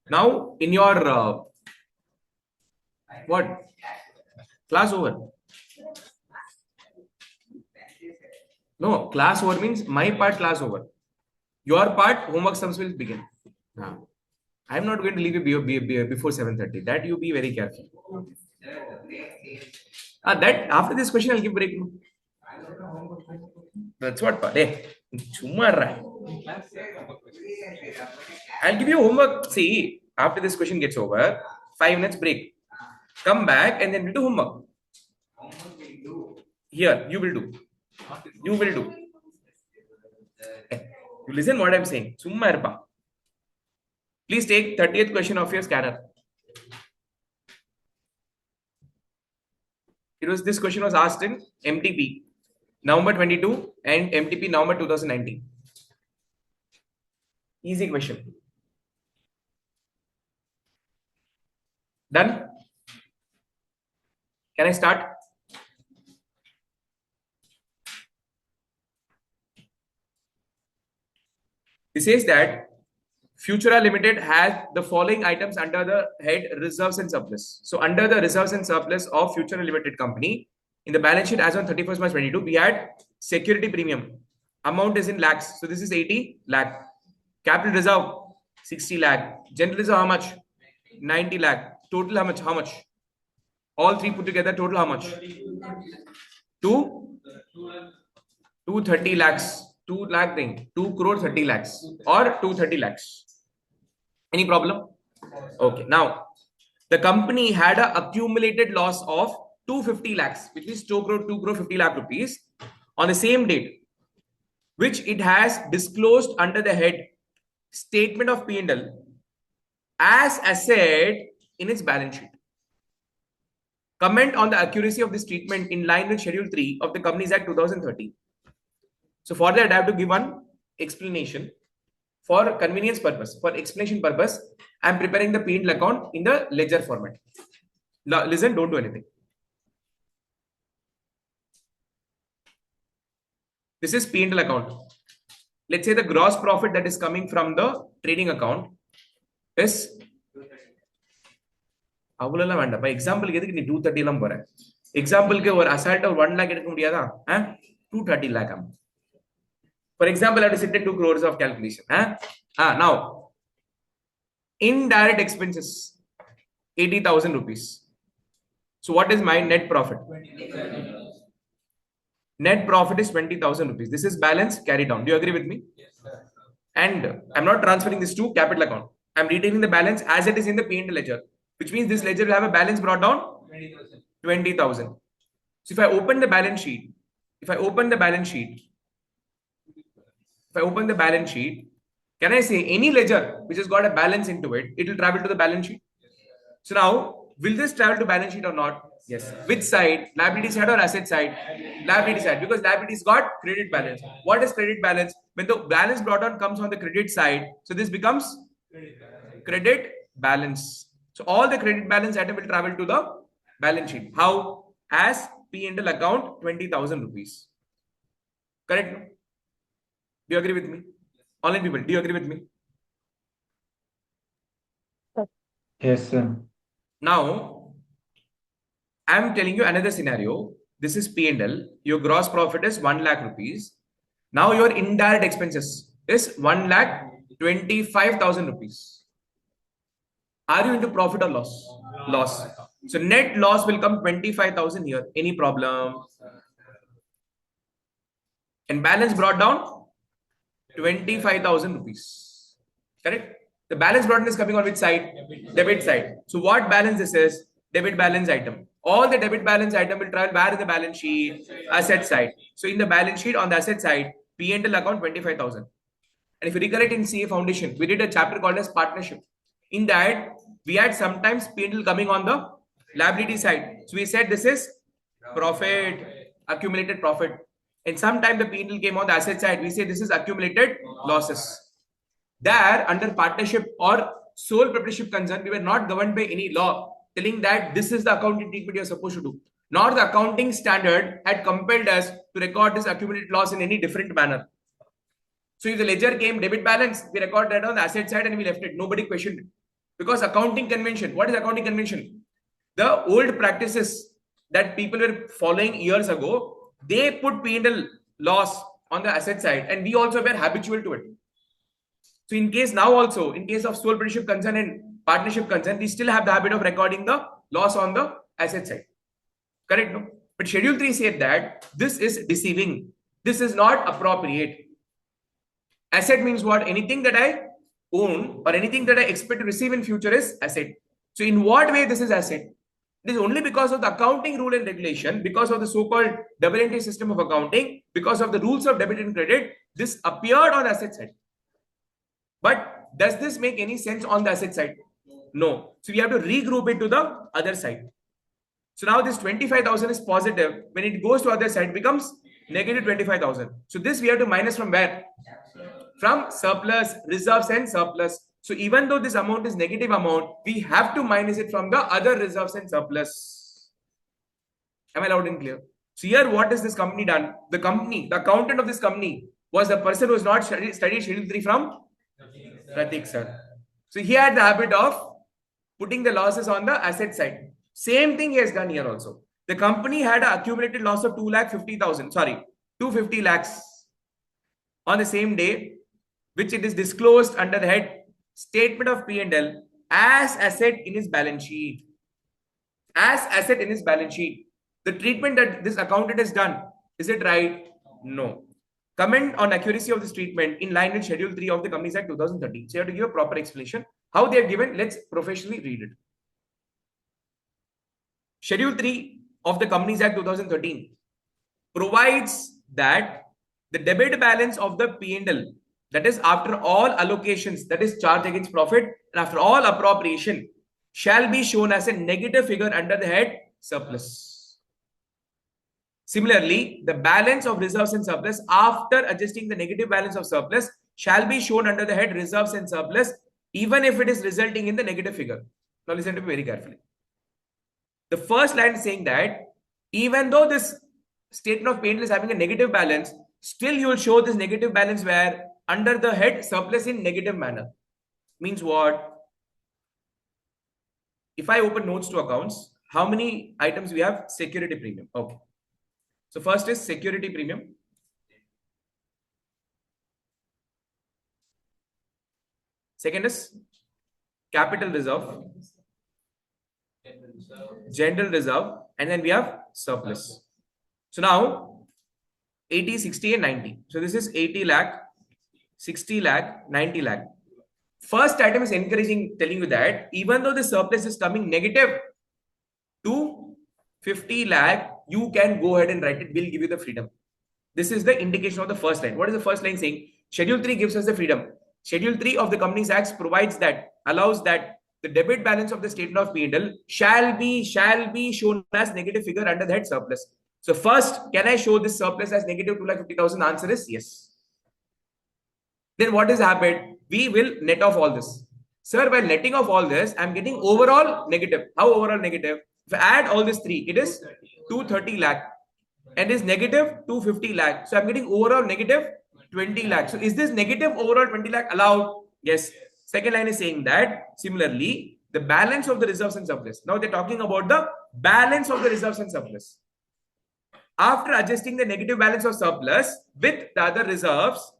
Now, in your what? Class over. No, class over means my part class over. Your part homework sums will begin. I am not going to leave you before 7:30. That you be very careful. That after this question I'll give break. That's what part. Hey, I'll give you homework. See, after this question gets over, 5 minutes break. Come back and then we'll do homework. Here, you will do. You will do. You listen what I'm saying. Please take 30th question of your scanner. This question was asked in MTP November 22 and MTP November 2019. Easy question. Done? Can I start? It says that Futura Limited has the following items under the head reserves and surplus. So under the reserves and surplus of Futura Limited company, in the balance sheet as on 31st March 22, we had security premium. Amount is in lakhs. So this is 80 lakh. Capital reserve, 60 lakh. General reserve, how much? 90 lakh. Total, how much? How much? All three put together, total, how much? 230 lakhs. 2 lakh thing. 2 crore 30 lakhs. Or 230 lakhs. Any problem? Okay. Now, the company had an accumulated loss of 250 lakhs, which is 2 crore 50 lakh rupees on the same date, which it has disclosed under the head statement of P&L as asset in its balance sheet. Comment on the accuracy of this treatment in line with Schedule 3 of the Companies Act 2013. So for that, I have to give one explanation. For convenience purpose, for explanation purpose, I am preparing the P&L account in the ledger format. Now, listen, don't do anything. This is P&L account. Let's say the gross profit that is coming from the trading account is அவ்வளவுலாம் வேண்டாம். இப்போ எக்ஸாம்பிளுக்கு எதுக்கு நீ 230 எல்லாம் போற? எக்ஸாம்பிளுக்கு ஒரு அசால்ட்டா 1 lakh எடுக்க முடியாதா? 230 lakh. For example, I have to sit in 2 crores of calculation. Now, indirect expenses, 80,000 rupees. So what is my net profit? Net profit is 20,000 rupees. This is balance carried down. Do you agree with me? Yes, sir. And I'm not transferring this to capital account. I'm retaining the balance as it is in the P&L ledger, which means this ledger will have a balance brought down 20,000. So if I open the balance sheet, can I say any ledger which has got a balance into it, it will travel to the balance sheet? So now, will this travel to balance sheet or not? Yes. Which side? Liability side or asset side? Liability side, because liability's got credit balance. What is credit balance? When the balance brought on comes on the credit side, so this becomes credit balance. So all the credit balance item will travel to the balance sheet. How? As P&L account 20,000 rupees. Correct? Do you agree with me? Online people, do you agree with me? Yes, sir. Now, I'm telling you another scenario. This is P&L. Your gross profit is 1 lakh rupees. Now your indirect expenses is 1 lakh 25,000 rupees. Are you into profit or loss? Loss. So net loss will come 25,000 here. Any problem? And balance brought down 25,000 rupees. Correct? The balance brought in is coming on which side? Debit side. So what balance this is? Debit balance item. All the debit balance item will travel where in the balance sheet? Asset side. So in the balance sheet on the asset side, P&L account 25,000. And if you recollect in CA Foundation, we did a chapter called as partnership. In that, we had sometimes P&L coming on the liability side. So we said this is profit, accumulated profit. And sometime the P&L came on the asset side. We say this is accumulated losses. There, under partnership or sole proprietorship concern, we were not governed by any law telling that this is the accounting treatment you're supposed to do. Nor the accounting standard had compelled us to record this accumulated loss in any different manner. So if the ledger came debit balance, we record that on the asset side and we left it. Nobody questioned it. Because accounting convention, what is accounting convention? The old practices that people were following years ago, they put P&L loss on the asset side and we also were habitual to it. So in case now also, in case of sole proprietorship concern and partnership concern, we still have the habit of recording the loss on the asset side. Correct? No? But Schedule 3 said that this is deceiving. This is not appropriate. Asset means what? Anything that I own or anything that I expect to receive in future is asset. So in what way this is asset? It is only because of the accounting rule and regulation, because of the so-called double entry system of accounting, because of the rules of debit and credit, this appeared on the asset side. But does this make any sense on the asset side? No. So we have to regroup it to the other side. So now this 25,000 is positive. When it goes to other side, it becomes negative 25,000. So this we have to minus from where? From surplus, reserves and surplus. So even though this amount is negative amount, we have to minus it from the other reserves and surplus. Am I loud and clear? So here what is this company done? The company, the accountant of this company was the person who has not studied Schedule 3 from Pratik sir. So he had the habit of putting the losses on the asset side. Same thing he has done here also. The company had an accumulated loss of 2,50,000, sorry, 250 lakhs on the same day, which it is disclosed under the head statement of P&L as asset in his balance sheet. As asset in his balance sheet. The treatment that this accountant has done, is it right? No. Comment on accuracy of this treatment in line with Schedule 3 of the Companies Act 2013. So you have to give a proper explanation. How they are given, let's professionally read it. Schedule 3 of the Companies Act 2013 provides that the debit balance of the P&L, that is after all allocations, that is charge against profit, and after all appropriation, shall be shown as a negative figure under the head surplus. Similarly, the balance of reserves and surplus after adjusting the negative balance of surplus shall be shown under the head reserves and surplus, even if it is resulting in the negative figure. Now listen to me very carefully. The first line is saying that even though this statement of P&L is having a negative balance, still you will show this negative balance where under the head surplus in negative manner. Means what? If I open notes to accounts, how many items we have? Security premium. Okay. So first is security premium. Second is capital reserve, general reserve, and then we have surplus. So now 80, 60 and 90. So this is 80 lakh, 60 lakh, 90 lakh. First item is encouraging, telling you that even though the surplus is coming negative to 50 lakh, you can go ahead and write it. We'll give you the freedom. This is the indication of the first line. What is the first line saying? Schedule 3 gives us the freedom. Schedule 3 of the Companies Act provides that, allows that the debit balance of the statement of P&L shall be shown as negative figure under the head surplus. So first, can I show this surplus as negative 2,50,000? Answer is yes. Then what has happened? We will net off all this. Sir, by netting off all this, I'm getting overall negative. How overall negative? If I add all these three, it is 230 lakh and is negative 250 lakh. So I'm getting overall negative 20 lakh. So is this negative overall 20 lakh allowed? Yes. Second line is saying that similarly, the balance of the reserves and surplus. Now they're talking about the balance of the reserves and surplus. After adjusting the negative balance of surplus with the other reserves,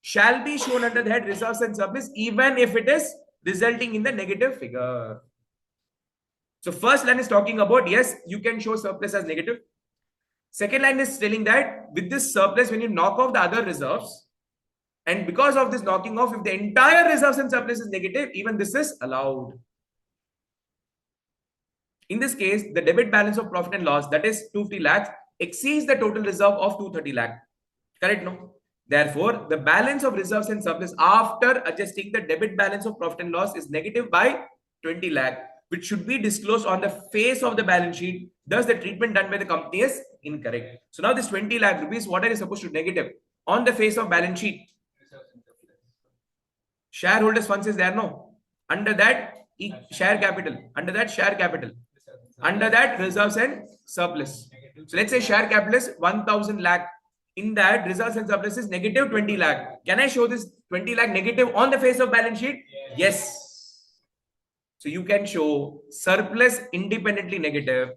shall be shown under the head reserves and surplus, even if it is resulting in the negative figure. So first line is talking about, yes, you can show surplus as negative. Second line is telling that with this surplus, when you knock off the other reserves, and because of this knocking off, if the entire reserves and surplus is negative, even this is allowed. In this case, the debit balance of profit and loss, that is 250 lakhs, exceeds the total reserve of 230 lakh. Correct, no? Therefore, the balance of reserves and surplus after adjusting the debit balance of profit and loss is negative by 20 lakh, which should be disclosed on the face of the balance sheet. Thus, the treatment done by the company is incorrect. So now this 20 lakh rupees, what are you supposed to negative? On the face of balance sheet, shareholders funds is there, no? Under that, share capital. Under that, share capital. Under that, reserves and surplus. So let's say share capital is 1,000 lakh. In that, reserves and surplus is negative 20 lakh. Can I show this 20 lakh negative on the face of balance sheet? Yes. So you can show surplus independently negative.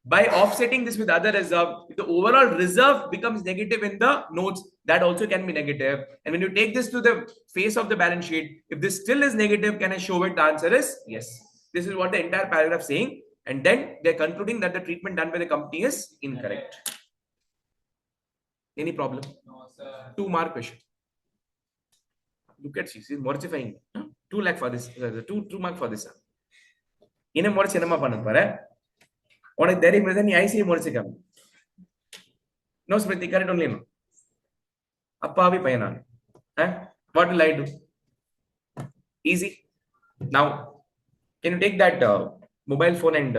By offsetting this with other reserve, if the overall reserve becomes negative in the notes, that also can be negative. And when you take this to the face of the balance sheet, if this still is negative, can I show it? The answer is yes. This is what the entire paragraph is saying. And then they're concluding that the treatment done by the company is incorrect. Any problem? No, sir. 2 mark question. Look at she's mortifying. 2 lakh for this. 2 mark for this. In a more cinema panapara. On a there present ICAI morticam. No Smriti, correct only no. Appavi payanan. What will I do? Easy. Now, can you take that mobile phone and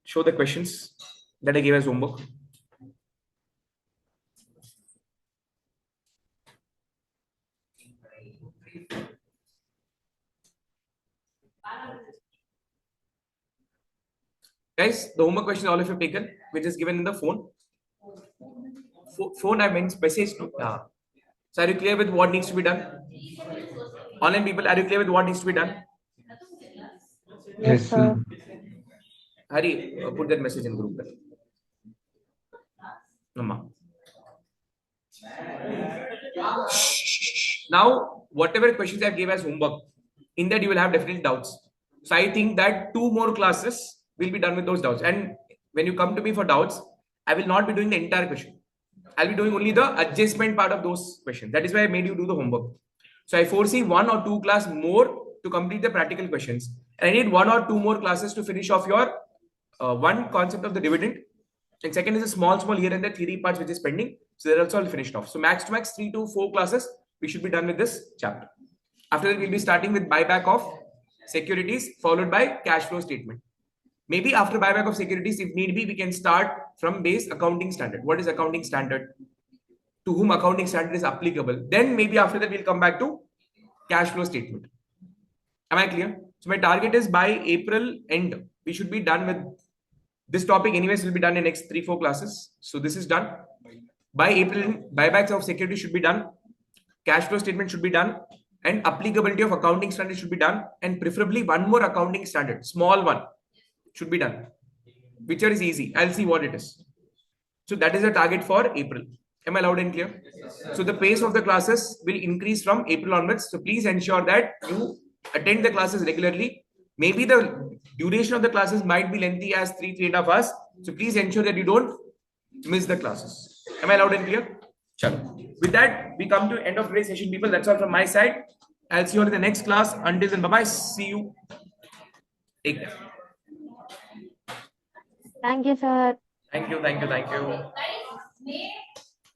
show the questions that I gave as homework? Guys, the homework question all of you have taken, which is given in the phone. Phone I meant message to. So are you clear with what needs to be done? Online people, are you clear with what needs to be done? Yes, sir. Hari, put that message in group. Amma. Now, whatever questions I gave as homework, in that you will have definitely doubts. So I think that 2 more classes will be done with those doubts. And when you come to me for doubts, I will not be doing the entire question. I'll be doing only the adjustment part of those questions. That is why I made you do the homework. So I foresee 1 or 2 class more to complete the practical questions. And I need 1 or 2 more classes to finish off your one concept of the dividend. And second is a small here and there theory parts which is pending. So they're also all finished off. So max to max 3 to 4 classes, we should be done with this chapter. After that, we'll be starting with buyback of securities, followed by cash flow statement. Maybe after buyback of securities, if need be, we can start from base accounting standard. What is accounting standard? To whom accounting standard is applicable? Then maybe after that, we'll come back to cash flow statement. Am I clear? So my target is by April end, we should be done with this topic. Anyways, will be done in next 3-4 classes. So this is done. By April, buybacks of security should be done. Cash flow statement should be done. And applicability of accounting standard should be done. And preferably one more accounting standard, small one, should be done. Whichever is easy. I'll see what it is. So that is the target for April. Am I loud and clear? So the pace of the classes will increase from April onwards. So please ensure that you attend the classes regularly. Maybe the duration of the classes might be lengthy as 3.5 hours. So please ensure that you don't miss the classes. Am I loud and clear? Chalo. With that, we come to end of today's session, people. That's all from my side. I'll see you in the next class. Until then, bye-bye. See you. Take care. Thank you, sir. Thank you.